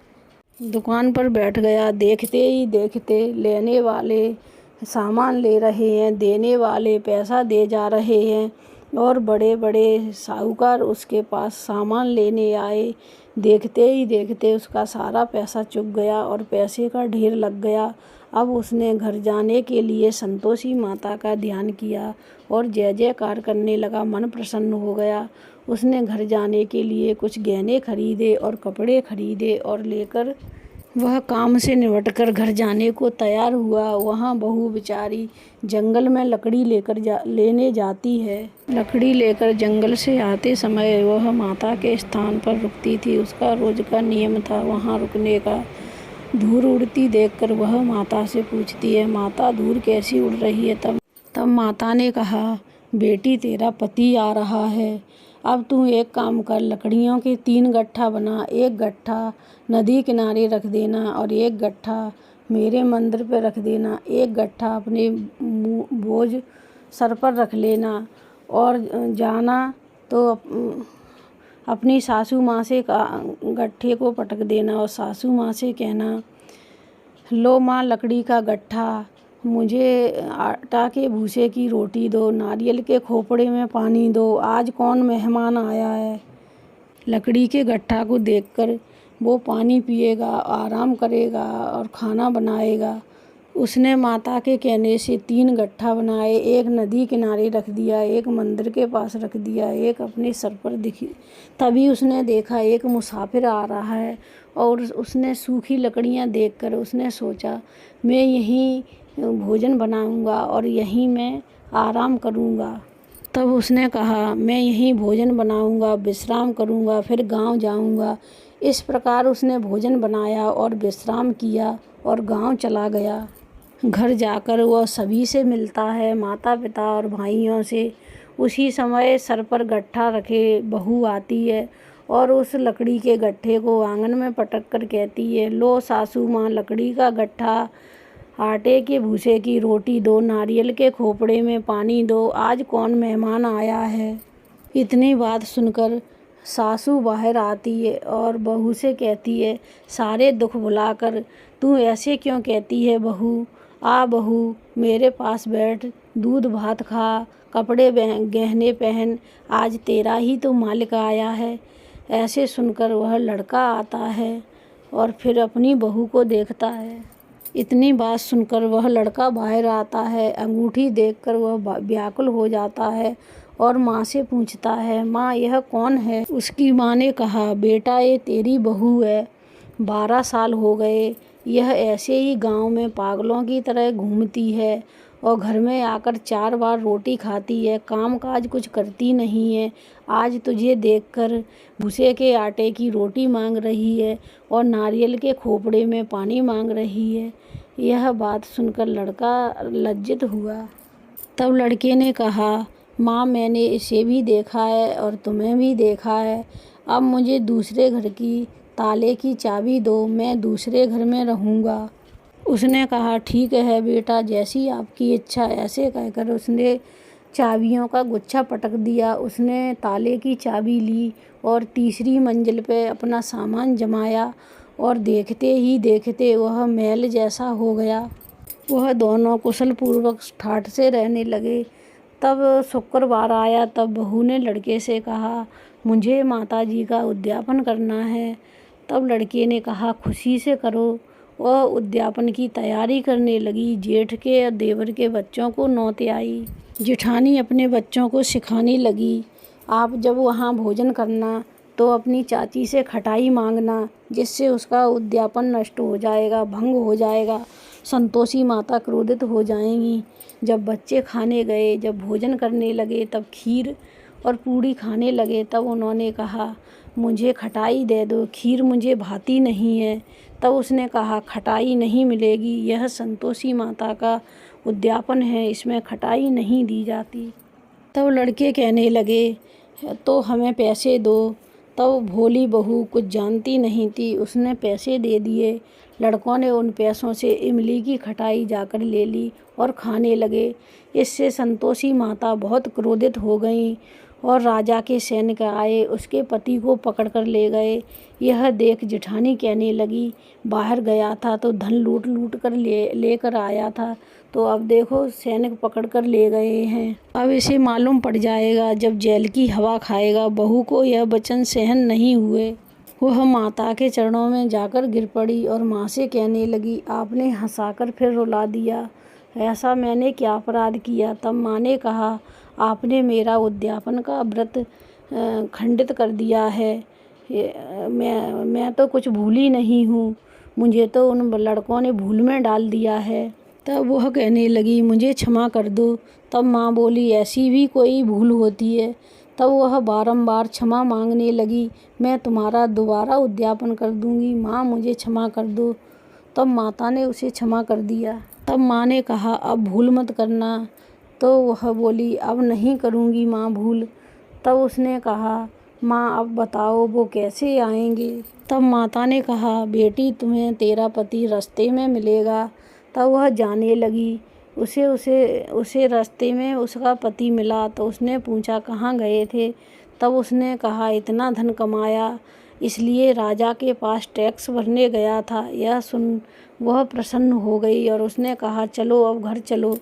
दुकान पर बैठ गया। देखते ही देखते लेने वाले सामान ले रहे हैं, देने वाले पैसा दे जा रहे हैं और बड़े बड़े साहूकार उसके पास सामान लेने आए। देखते ही देखते उसका सारा पैसा चुक गया और पैसे का ढेर लग गया। अब उसने घर जाने के लिए संतोषी माता का ध्यान किया और जय जयकार करने लगा। मन प्रसन्न हो गया। उसने घर जाने के लिए कुछ गहने खरीदे और कपड़े खरीदे और लेकर वह काम से निपटकर घर जाने को तैयार हुआ। वहाँ बहू बेचारी जंगल में लकड़ी लेने जाती है। लकड़ी लेकर जंगल से आते समय वह माता के स्थान पर रुकती थी। उसका रोज का नियम था वहाँ रुकने का। धूल उड़ती देखकर वह माता से पूछती है, माता धूल कैसी उड़ रही है? तब माता ने कहा, बेटी तेरा पति आ रहा है, अब तू एक काम कर, लकड़ियों के 3 गट्ठा बना। एक गट्ठा नदी किनारे रख देना और एक गट्ठा मेरे मंदिर पे रख देना। एक गट्ठा अपने बोझ सर पर रख लेना और जाना तो अपनी सासू माँ से गट्ठे को पटक देना और सासू माँ से कहना, लो माँ लकड़ी का गट्ठा, मुझे आटा के भूसे की रोटी दो, नारियल के खोपड़े में पानी दो, आज कौन मेहमान आया है। लकड़ी के गट्ठा को देखकर वो पानी पिएगा, आराम करेगा और खाना बनाएगा। उसने माता के कहने से 3 गट्ठा बनाए। एक नदी किनारे रख दिया, एक मंदिर के पास रख दिया, एक अपने सर पर दिखी। तभी उसने देखा एक मुसाफिर आ रहा है और उसने सूखी लकड़ियां देखकर उसने सोचा, मैं यहीं भोजन बनाऊंगा और यहीं मैं आराम करूंगा। तब उसने कहा, मैं यहीं भोजन बनाऊंगा, विश्राम करूंगा, फिर गांव जाऊंगा। इस प्रकार उसने भोजन बनाया और विश्राम किया और गांव चला गया। घर जाकर वह सभी से मिलता है, माता पिता और भाइयों से। उसी समय सर पर गट्ठा रखे बहू आती है और उस लकड़ी के गट्ठे को आंगन में पटक कर कहती है, लो सासू माँ लकड़ी का गट्ठा, आटे के भूसे की रोटी दो, नारियल के खोपड़े में पानी दो, आज कौन मेहमान आया है। इतनी बात सुनकर सासू बाहर आती है और बहू से कहती है, सारे दुख भुलाकर तू ऐसे क्यों कहती है बहू, आ बहू मेरे पास बैठ, दूध भात खा, कपड़े गहने पहन, आज तेरा ही तो मालिक आया है। ऐसे सुनकर वह लड़का आता है और फिर अपनी बहू को देखता है। इतनी बात सुनकर वह लड़का बाहर आता है। अंगूठी देखकर वह व्याकुल हो जाता है और माँ से पूछता है, माँ यह कौन है। उसकी माँ ने कहा, बेटा ये तेरी बहू है, 12 साल हो गए यह ऐसे ही गांव में पागलों की तरह घूमती है और घर में आकर 4 बार रोटी खाती है, काम काज कुछ करती नहीं है। आज तुझे देखकर भूसे के आटे की रोटी मांग रही है और नारियल के खोपड़े में पानी मांग रही है। यह बात सुनकर लड़का लज्जित हुआ। तब लड़के ने कहा, माँ मैंने इसे भी देखा है और तुम्हें भी देखा है, अब मुझे दूसरे घर की ताले की चाबी दो, मैं दूसरे घर में रहूँगा। उसने कहा, ठीक है बेटा, जैसी आपकी इच्छा। ऐसे कहकर उसने चाबियों का गुच्छा पटक दिया। उसने ताले की चाबी ली और तीसरी मंजिल पे अपना सामान जमाया और देखते ही देखते वह महल जैसा हो गया। वह दोनों कुशल पूर्वक ठाठ से रहने लगे। तब शुक्रवार आया। तब बहू ने लड़के से कहा, मुझे माताजी का उद्यापन करना है। तब लड़के ने कहा, खुशी से करो। वह उद्यापन की तैयारी करने लगी। जेठ के और देवर के बच्चों को नौते आई। जेठानी अपने बच्चों को सिखाने लगी, आप जब वहाँ भोजन करना तो अपनी चाची से खटाई मांगना, जिससे उसका उद्यापन नष्ट हो जाएगा, भंग हो जाएगा। संतोषी माता क्रोधित हो जाएंगी। जब बच्चे खाने गए, जब भोजन करने लगे, तब खीर और पूड़ी खाने लगे, तब उन्होंने कहा मुझे खटाई दे दो, खीर मुझे भाती नहीं है। तब उसने कहा खटाई नहीं मिलेगी, यह संतोषी माता का उद्यापन है, इसमें खटाई नहीं दी जाती। तब लड़के कहने लगे तो हमें पैसे दो। तब भोली बहू कुछ जानती नहीं थी, उसने पैसे दे दिए। लड़कों ने उन पैसों से इमली की खटाई जाकर ले ली और खाने लगे। इससे संतोषी माता बहुत क्रोधित हो गईं और राजा के सैनिक आए, उसके पति को पकड़कर ले गए। यह देख जेठानी कहने लगी बाहर गया था तो धन लूट लूट कर लेकर आया था, तो अब देखो सैनिक पकड़ कर ले गए हैं। अब इसे मालूम पड़ जाएगा, जब जेल की हवा खाएगा। बहू को यह वचन सहन नहीं हुए, वह माता के चरणों में जाकर गिर पड़ी और माँ से कहने लगी आपने हंसाकर फिर रुला दिया, ऐसा मैंने क्या अपराध किया। तब माँ ने कहा आपने मेरा उद्यापन का व्रत खंडित कर दिया है। मैं तो कुछ भूली नहीं हूँ, मुझे तो उन लड़कों ने भूल में डाल दिया है। तब वह कहने लगी मुझे क्षमा कर दो। तब माँ बोली ऐसी भी कोई भूल होती है। तब वह बारंबार क्षमा मांगने लगी, मैं तुम्हारा दोबारा उद्यापन कर दूंगी, माँ मुझे क्षमा कर दो। तब माता ने उसे क्षमा कर दिया। तब माँ ने कहा अब भूल मत करना। तो वह बोली अब नहीं करूँगी माँ भूल। तब उसने कहा माँ अब बताओ वो कैसे आएंगे। तब माता ने कहा बेटी तुम्हें तेरा पति रास्ते में मिलेगा। तब वह जाने लगी। उसे रास्ते में उसका पति मिला तो उसने पूछा कहाँ गए थे। तब उसने कहा इतना धन कमाया, इसलिए राजा के पास टैक्स भरने गया था। यह सुन वह प्रसन्न हो गई और उसने कहा चलो अब घर चलो।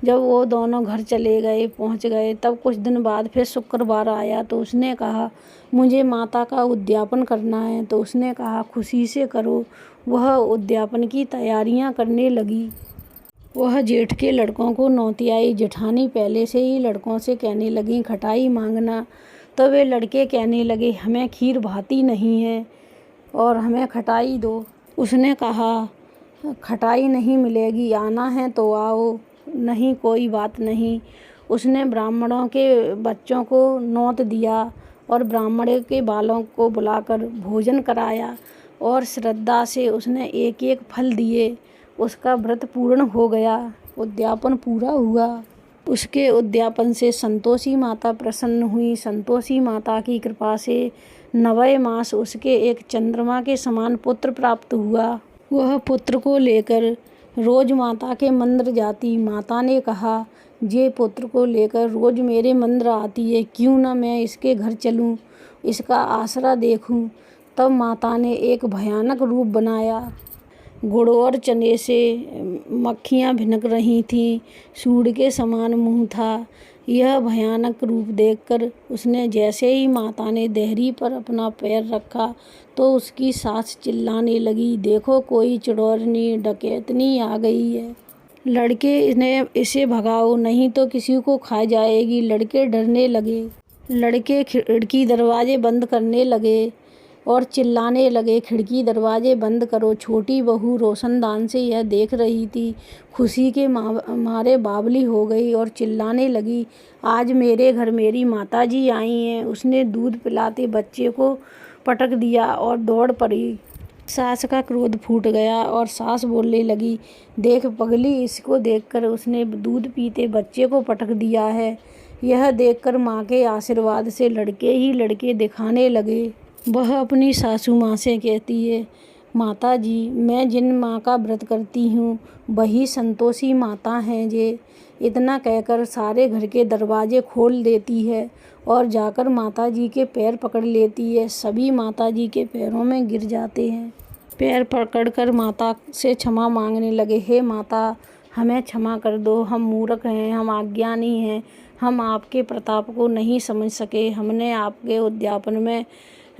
जब वो दोनों घर चले गए पहुंच गए, तब कुछ दिन बाद फिर शुक्रवार आया तो उसने कहा मुझे माता का उद्यापन करना है। तो उसने कहा खुशी से करो। वह उद्यापन की तैयारियां करने लगी। वह जेठ के लड़कों को नौतियाई। जेठानी पहले से ही लड़कों से कहने लगी खटाई मांगना। तो वे लड़के कहने लगे हमें खीर भाती नहीं है और हमें खटाई दो। उसने कहा खटाई नहीं मिलेगी, आना है तो आओ, नहीं कोई बात नहीं। उसने ब्राह्मणों के बच्चों को नौत दिया और ब्राह्मण के बालों को बुलाकर भोजन कराया और श्रद्धा से उसने एक एक फल दिए। उसका व्रत पूर्ण हो गया, उद्यापन पूरा हुआ। उसके उद्यापन से संतोषी माता प्रसन्न हुई। संतोषी माता की कृपा से 9वें मास उसके एक चंद्रमा के समान पुत्र प्राप्त हुआ। वह पुत्र को लेकर रोज माता के मंदिर जाती। माता ने कहा ये पुत्र को लेकर रोज मेरे मंदिर आती है, क्यों न मैं इसके घर चलूं, इसका आसरा देखूं। तब माता ने एक भयानक रूप बनाया। गुड़ और चने से मक्खियाँ भिनक रही थीं, सूंड के समान मुंह था। यह भयानक रूप देखकर उसने जैसे ही माता ने देहरी पर अपना पैर रखा तो उसकी सास चिल्लाने लगी देखो कोई चुड़ैलनी डकैतनी आ गई है, लड़के इसे भगाओ नहीं तो किसी को खा जाएगी। लड़के डरने लगे। लड़के खिड़की दरवाजे बंद करने लगे और चिल्लाने लगे खिड़की दरवाजे बंद करो। छोटी बहू रोशनदान से यह देख रही थी, खुशी के मारे बावली हो गई और चिल्लाने लगी आज मेरे घर मेरी माताजी आई हैं। उसने दूध पिलाते बच्चे को पटक दिया और दौड़ पड़ी। सास का क्रोध फूट गया और सास बोलने लगी देख पगली, इसको देखकर उसने दूध पीते बच्चे को पटक दिया है। यह देखकर माँ के आशीर्वाद से लड़के ही लड़के दिखाने लगे। वह अपनी सासू माँ से कहती है माता जी मैं जिन माँ का व्रत करती हूँ वही संतोषी माता हैं जे। इतना कहकर सारे घर के दरवाजे खोल देती है और जाकर माता जी के पैर पकड़ लेती है। सभी माता जी के पैरों में गिर जाते हैं। पैर पकड़कर माता से क्षमा मांगने लगे हे माता हमें क्षमा कर दो, हम मूर्ख हैं, हम अज्ञानी हैं, हम आपके प्रताप को नहीं समझ सके। हमने आपके उद्यापन में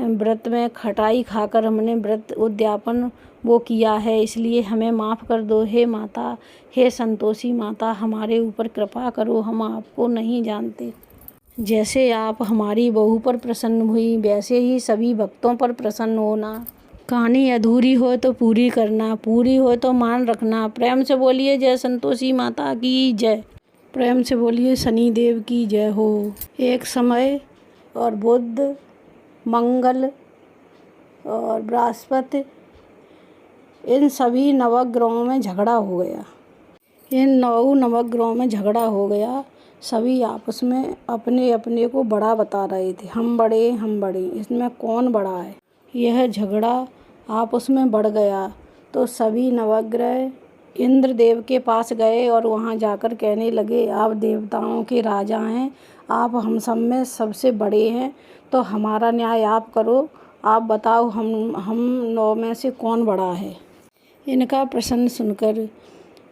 व्रत में खटाई खाकर हमने व्रत उद्यापन वो किया है, इसलिए हमें माफ़ कर दो हे माता। हे संतोषी माता हमारे ऊपर कृपा करो, हम आपको नहीं जानते। जैसे आप हमारी बहू पर प्रसन्न हुई वैसे ही सभी भक्तों पर प्रसन्न होना। कहानी अधूरी हो तो पूरी करना, पूरी हो तो मान रखना। प्रेम से बोलिए जय संतोषी माता की जय। प्रेम से बोलिए शनि देव की जय हो। एक समय और बुध, मंगल और बृहस्पति, इन सभी नवग्रहों में झगड़ा हो गया। इन 9 नवग्रहों में झगड़ा हो गया। सभी आपस में अपने अपने को बड़ा बता रहे थे, हम बड़े, इसमें कौन बड़ा है। यह झगड़ा आपस में बढ़ गया तो सभी नवग्रह इंद्र देव के पास गए और वहाँ जाकर कहने लगे, आप देवताओं के राजा हैं, आप हम सब में सबसे बड़े हैं, तो हमारा न्याय आप करो। आप बताओ हम 9 में से कौन बड़ा है। इनका प्रश्न सुनकर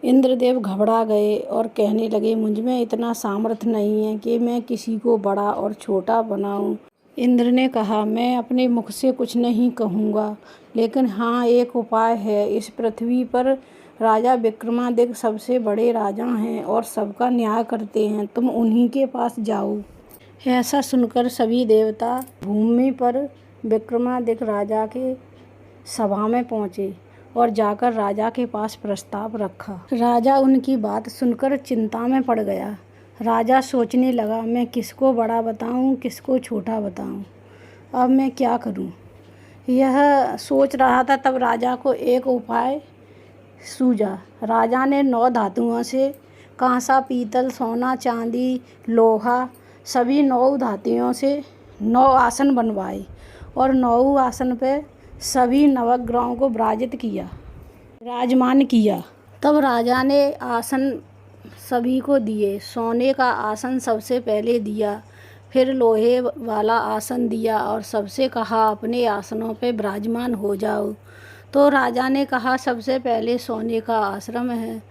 इंद्रदेव घबरा गए और कहने लगे, मुझ में इतना सामर्थ्य नहीं है कि मैं किसी को बड़ा और छोटा बनाऊं। इंद्र ने कहा, मैं अपने मुख से कुछ नहीं कहूँगा, लेकिन हाँ एक उपाय है। इस पृथ्वी पर राजा विक्रमादित्य सबसे बड़े राजा हैं और सबका न्याय करते हैं, तुम उन्हीं के पास जाओ। ऐसा सुनकर सभी देवता भूमि पर विक्रमादित्य राजा के सभा में पहुँचे और जाकर राजा के पास प्रस्ताव रखा। राजा उनकी बात सुनकर चिंता में पड़ गया। राजा सोचने लगा, मैं किसको बड़ा बताऊं, किसको छोटा बताऊं, अब मैं क्या करूं। यह सोच रहा था तब राजा को एक उपाय सूझा। राजा ने 9 धातुओं से कांसा, पीतल, सोना, चांदी, लोहा, सभी 9 धातुओं से 9 आसन बनवाए और 9 आसन पे सभी नवग्रहों को विराजमान किया। तब राजा ने आसन सभी को दिए। सोने का आसन सबसे पहले दिया, फिर लोहे वाला आसन दिया और सबसे कहा, अपने आसनों पे विराजमान हो जाओ। तो राजा ने कहा, सबसे पहले सोने का आश्रम है,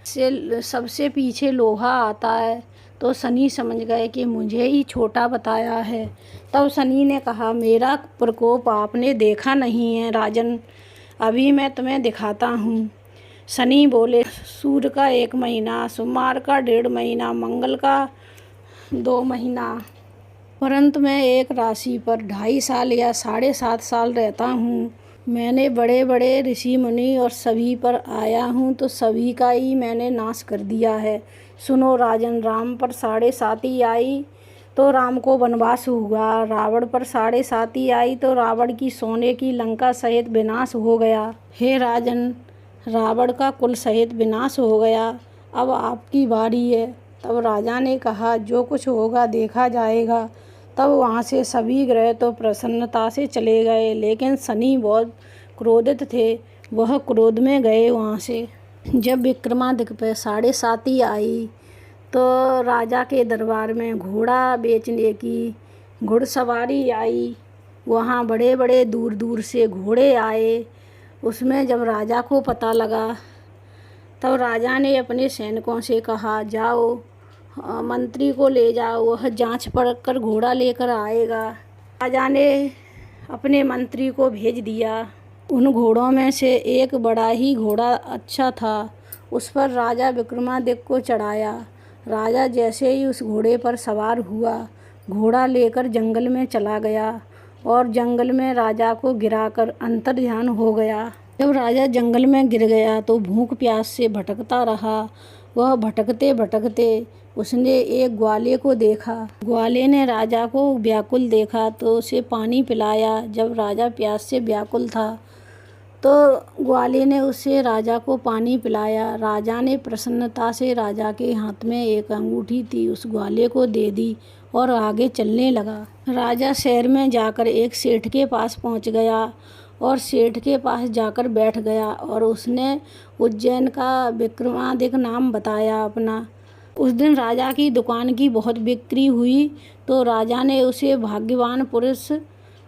सबसे पीछे लोहा आता है। तो शनि समझ गए कि मुझे ही छोटा बताया है। तब शनि ने कहा, मेरा प्रकोप आपने देखा नहीं है राजन, अभी मैं तुम्हें दिखाता हूँ। शनि बोले, सूर्य का 1 महीना, सोमवार का 1.5 महीना, मंगल का 2 महीना, परंतु मैं एक राशि पर 2.5 साल या 7.5 साल रहता हूँ। मैंने बड़े बड़े ऋषि मुनि और सभी पर आया हूँ, तो सभी का ही मैंने नाश कर दिया है। सुनो राजन, राम पर 7.5 आई तो राम को वनवास हुआ, रावण पर 7.5 आई तो रावण की सोने की लंका सहित विनाश हो गया। हे राजन, रावण का कुल सहित विनाश हो गया, अब आपकी बारी है। तब राजा ने कहा, जो कुछ होगा देखा जाएगा। तब वहाँ से सभी ग्रह तो प्रसन्नता से चले गए, लेकिन शनि बहुत क्रोधित थे, वह क्रोध में गए वहाँ से। जब विक्रमादित्य पे 7.5 आई तो राजा के दरबार में घोड़ा बेचने की घुड़सवारी आई। वहाँ बड़े बड़े दूर दूर से घोड़े आए। उसमें जब राजा को पता लगा तब राजा ने अपने सैनिकों से कहा, जाओ मंत्री को ले जाओ, वह जांच पढ़ कर घोड़ा लेकर आएगा। राजा ने अपने मंत्री को भेज दिया। उन घोड़ों में से एक बड़ा ही घोड़ा अच्छा था, उस पर राजा विक्रमादित्य को चढ़ाया। राजा जैसे ही उस घोड़े पर सवार हुआ, घोड़ा लेकर जंगल में चला गया और जंगल में राजा को गिराकर अंतर्ध्यान हो गया। जब राजा जंगल में गिर गया तो भूख प्यास से भटकता रहा। वह भटकते भटकते उसने एक ग्वाले को देखा। ग्वाले ने राजा को व्याकुल देखा तो उसे पानी पिलाया। जब राजा प्यास से व्याकुल था तो ग्वाले ने उसे राजा को पानी पिलाया। राजा ने प्रसन्नता से राजा के हाथ में एक अंगूठी थी, उस ग्वाले को दे दी और आगे चलने लगा। राजा शहर में जाकर एक सेठ के पास पहुंच गया और सेठ के पास जाकर बैठ गया और उसने उज्जैन का विक्रमादित्य नाम बताया अपना। उस दिन राजा की दुकान की बहुत बिक्री हुई तो राजा ने उसे भाग्यवान पुरुष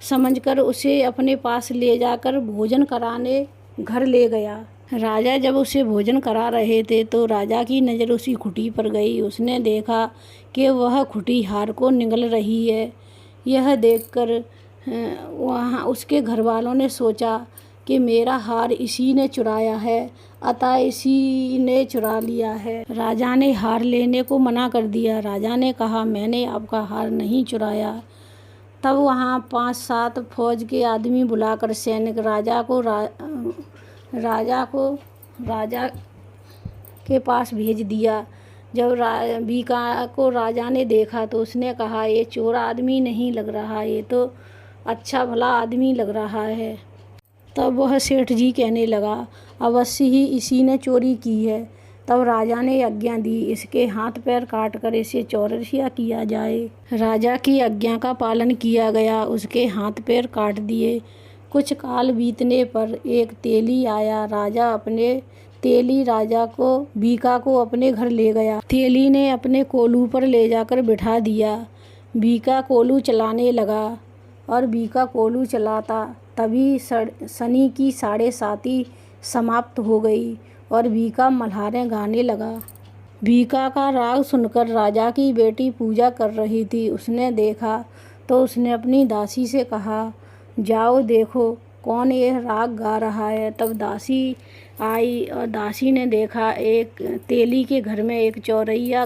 समझकर उसे अपने पास ले जाकर भोजन कराने घर ले गया। राजा जब उसे भोजन करा रहे थे तो राजा की नज़र उसी खुटी पर गई। उसने देखा कि वह खुटी हार को निगल रही है। यह देखकर वहाँ उसके घर वालों ने सोचा कि मेरा हार इसी ने चुराया है, अतः इसी ने चुरा लिया है। राजा ने हार लेने को मना कर दिया। राजा ने कहा, मैंने आपका हार नहीं चुराया। तब वहाँ 5-7 फौज के आदमी बुलाकर सैनिक राजा के पास भेज दिया। जब बीका को राजा ने देखा तो उसने कहा, ये चोर आदमी नहीं लग रहा, ये तो अच्छा भला आदमी लग रहा है। तब वह सेठ जी कहने लगा, अवश्य ही इसी ने चोरी की है। तब राजा ने आज्ञा दी, इसके हाथ पैर काट कर इसे चौरसिया किया जाए। राजा की आज्ञा का पालन किया गया, उसके हाथ पैर काट दिए। कुछ काल बीतने पर एक तेली आया। तेली राजा को बीका को अपने घर ले गया। तेली ने अपने कोलू पर ले जाकर बिठा दिया। बीका कोलू चलाने लगा और बीका कोलू चलाता। तभी शनि की 7:30 समाप्त हो गई और बीका मल्हारें गाने लगा। बीका का राग सुनकर राजा की बेटी पूजा कर रही थी। उसने देखा तो उसने अपनी दासी से कहा, जाओ देखो कौन ये राग गा रहा है। तब दासी आई और दासी ने देखा एक तेली के घर में एक चौरैया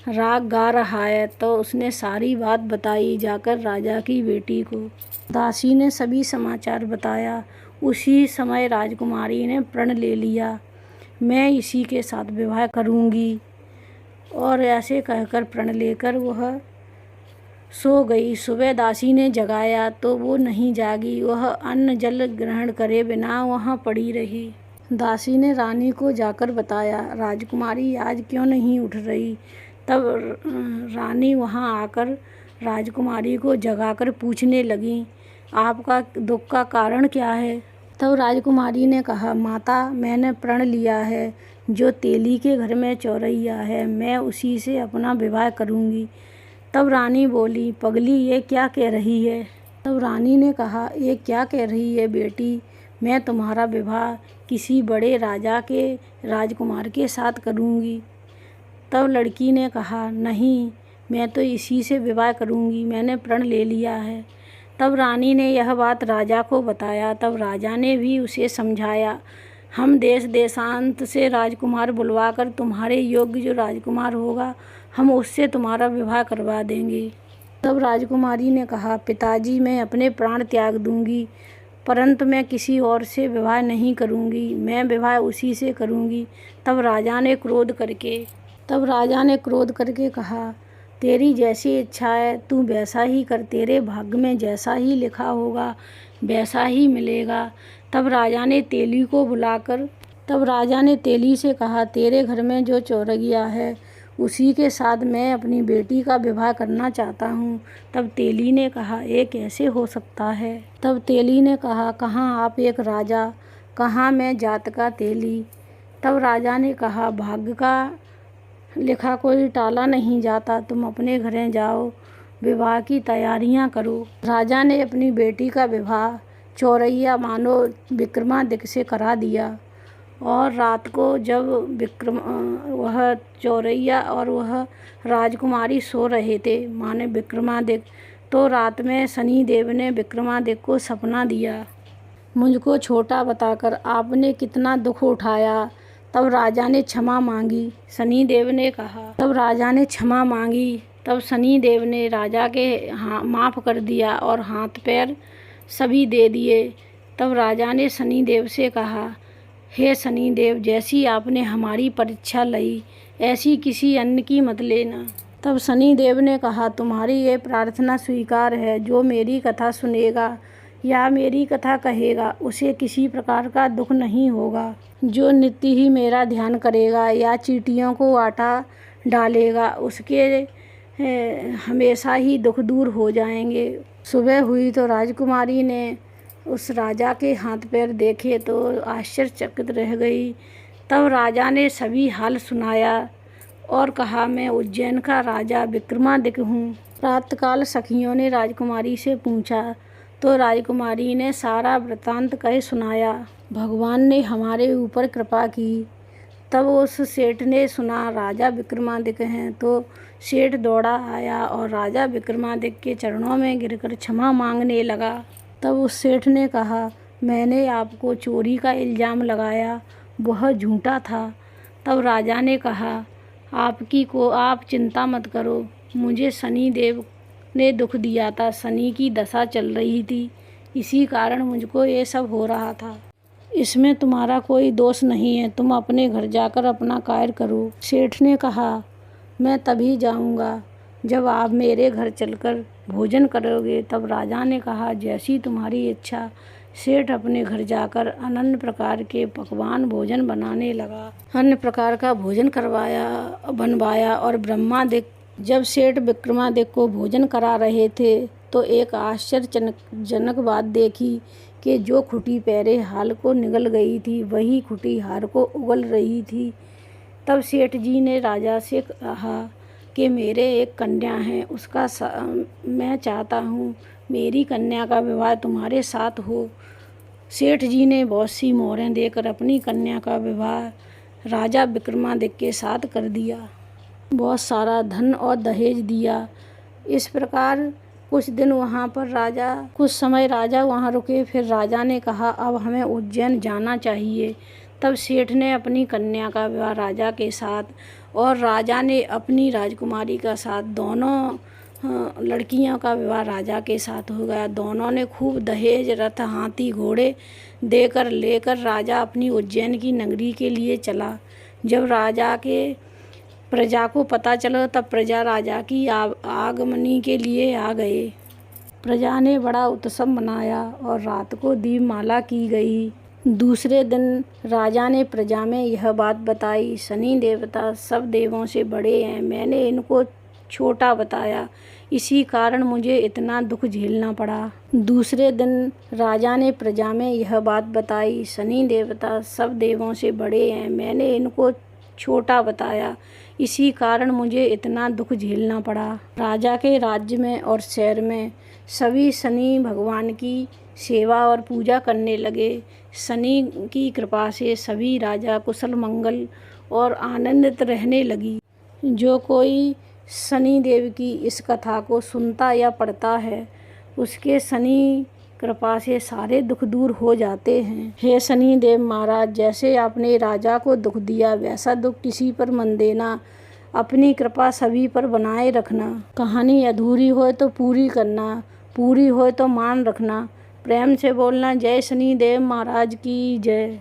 राग गा रहा है। तो उसने सारी बात बताई जाकर राजा की बेटी को। दासी ने सभी समाचार बताया। उसी समय राजकुमारी ने प्रण ले लिया, मैं इसी के साथ विवाह करूंगी। और ऐसे कहकर प्रण लेकर वह सो गई। सुबह दासी ने जगाया तो वो नहीं जागी, वह अन्न जल ग्रहण करे बिना वहाँ पड़ी रही। दासी ने रानी को जाकर बताया, राजकुमारी आज क्यों नहीं उठ रही। तब रानी वहाँ आकर राजकुमारी को जगाकर पूछने लगी, आपका दुख का कारण क्या है। तब राजकुमारी ने कहा, माता मैंने प्रण लिया है, जो तेली के घर में चौरैया है मैं उसी से अपना विवाह करूंगी। तब रानी बोली, पगली ये क्या कह रही है। तब रानी ने कहा, ये क्या कह रही है बेटी, मैं तुम्हारा विवाह किसी बड़े राजा के राजकुमार के साथ करूंगी। तब लड़की ने कहा, नहीं मैं तो इसी से विवाह करूंगी, मैंने प्रण ले लिया है। तब रानी ने यह बात राजा को बताया। तब राजा ने भी उसे समझाया, हम देश देशांत से राजकुमार बुलवाकर तुम्हारे योग्य जो राजकुमार होगा हम उससे तुम्हारा विवाह करवा देंगे। तब राजकुमारी ने कहा, पिताजी मैं अपने प्राण त्याग दूंगी, परंतु मैं किसी और से विवाह नहीं करूंगी, मैं विवाह उसी से करूंगी। तब राजा ने क्रोध करके कहा, तेरी जैसी इच्छा है तू वैसा ही कर, तेरे भाग्य में जैसा ही लिखा होगा वैसा ही मिलेगा। तब राजा ने तेली से कहा, तेरे घर में जो चौरैया है उसी के साथ मैं अपनी बेटी का विवाह करना चाहता हूँ। तब तेली ने कहा, ये कैसे हो सकता है। तब तेली ने कहा, कहाँ आप एक राजा, कहाँ मैं जात का तेली। तब राजा ने कहा, भाग्य का लिखा कोई टाला नहीं जाता, तुम अपने घरें जाओ, विवाह की तैयारियां करो। राजा ने अपनी बेटी का विवाह चौरैया मानो विक्रमादित्य से करा दिया। और रात को जब वह चौरैया और वह राजकुमारी सो रहे थे माने विक्रमादित्य, तो रात में शनिदेव ने विक्रमादित्य को सपना दिया, मुझको छोटा बताकर आपने कितना दुख उठाया। तब राजा ने क्षमा मांगी। शनिदेव ने कहा, तब राजा ने क्षमा मांगी। तब शनिदेव ने राजा के माफ़ कर दिया और हाथ पैर सभी दे दिए। तब राजा ने शनिदेव से कहा, हे शनिदेव, जैसी आपने हमारी परीक्षा लई ऐसी किसी अन्य की मत लेना। तब शनिदेव ने कहा, तुम्हारी ये प्रार्थना स्वीकार है, जो मेरी कथा सुनेगा या मेरी कथा कहेगा उसे किसी प्रकार का दुख नहीं होगा। जो नित्य ही मेरा ध्यान करेगा या चींटियों को आटा डालेगा उसके हमेशा ही दुख दूर हो जाएंगे। सुबह हुई तो राजकुमारी ने उस राजा के हाथ पैर देखे तो आश्चर्यचकित रह गई। तब राजा ने सभी हाल सुनाया और कहा, मैं उज्जैन का राजा विक्रमादित्य हूँ। प्रातःकाल सखियों ने राजकुमारी से पूछा तो राजकुमारी ने सारा वृत्तांत कह सुनाया। भगवान ने हमारे ऊपर कृपा की। तब उस सेठ ने सुना राजा विक्रमादित्य हैं तो सेठ दौड़ा आया और राजा विक्रमादित्य के चरणों में गिरकर क्षमा मांगने लगा। तब उस सेठ ने कहा, मैंने आपको चोरी का इल्ज़ाम लगाया, वह झूठा था। तब राजा ने कहा, आप चिंता मत करो, मुझे शनिदेव ने दुख दिया था। शनि की दशा चल रही थी, इसी कारण मुझको ये सब हो रहा था। इसमें तुम्हारा कोई दोष नहीं है, तुम अपने घर जाकर अपना कार्य करो। सेठ ने कहा, मैं तभी जाऊंगा जब आप मेरे घर चलकर भोजन करोगे। तब राजा ने कहा, जैसी तुम्हारी इच्छा। सेठ अपने घर जाकर अनन्य प्रकार के पकवान भोजन बनाने लगा। अन्य प्रकार का भोजन बनवाया और ब्रह्मादित्य जब सेठ विक्रमादित्य को भोजन करा रहे थे तो एक आश्चर्यजनक बात देखी कि जो खुटी पहले हाल को निगल गई थी वही खुटी हार को उगल रही थी। तब सेठ जी ने राजा से कहा कि मेरे एक कन्या है, उसका मैं चाहता हूँ मेरी कन्या का विवाह तुम्हारे साथ हो। सेठ जी ने बहुत सी मोहरें देकर अपनी कन्या का विवाह राजा विक्रमादित्य के साथ कर दिया। बहुत सारा धन और दहेज दिया। इस प्रकार कुछ समय राजा वहाँ रुके। फिर राजा ने कहा, अब हमें उज्जैन जाना चाहिए। तब सेठ ने अपनी कन्या का विवाह राजा के साथ और राजा ने अपनी राजकुमारी का साथ, दोनों लड़कियों का विवाह राजा के साथ हो गया। दोनों ने खूब दहेज, रथ, हाथी, घोड़े लेकर राजा अपनी उज्जैन की नगरी के लिए चला। जब राजा के प्रजा को पता चला तब प्रजा राजा की आगमनी के लिए आ गए। प्रजा ने बड़ा उत्सव मनाया और रात को दीपमाला की गई। दूसरे दिन राजा ने प्रजा में यह बात बताई, शनि देवता सब देवों से बड़े हैं, मैंने इनको छोटा बताया, इसी कारण मुझे इतना दुख झेलना पड़ा। दूसरे दिन राजा ने प्रजा में यह बात बताई, शनि देवता सब देवों से बड़े हैं, मैंने इनको छोटा बताया, इसी कारण मुझे इतना दुख झेलना पड़ा। राजा के राज्य में और शहर में सभी शनि भगवान की सेवा और पूजा करने लगे। शनि की कृपा से सभी राजा कुशल मंगल और आनंदित रहने लगी। जो कोई शनि देव की इस कथा को सुनता या पढ़ता है उसके शनि कृपा से सारे दुख दूर हो जाते हैं। हे शनि देव महाराज, जैसे आपने राजा को दुख दिया वैसा दुख किसी पर मन देना, अपनी कृपा सभी पर बनाए रखना। कहानी अधूरी हो तो पूरी करना, पूरी हो तो मान रखना। प्रेम से बोलना, जय शनि देव महाराज की जय।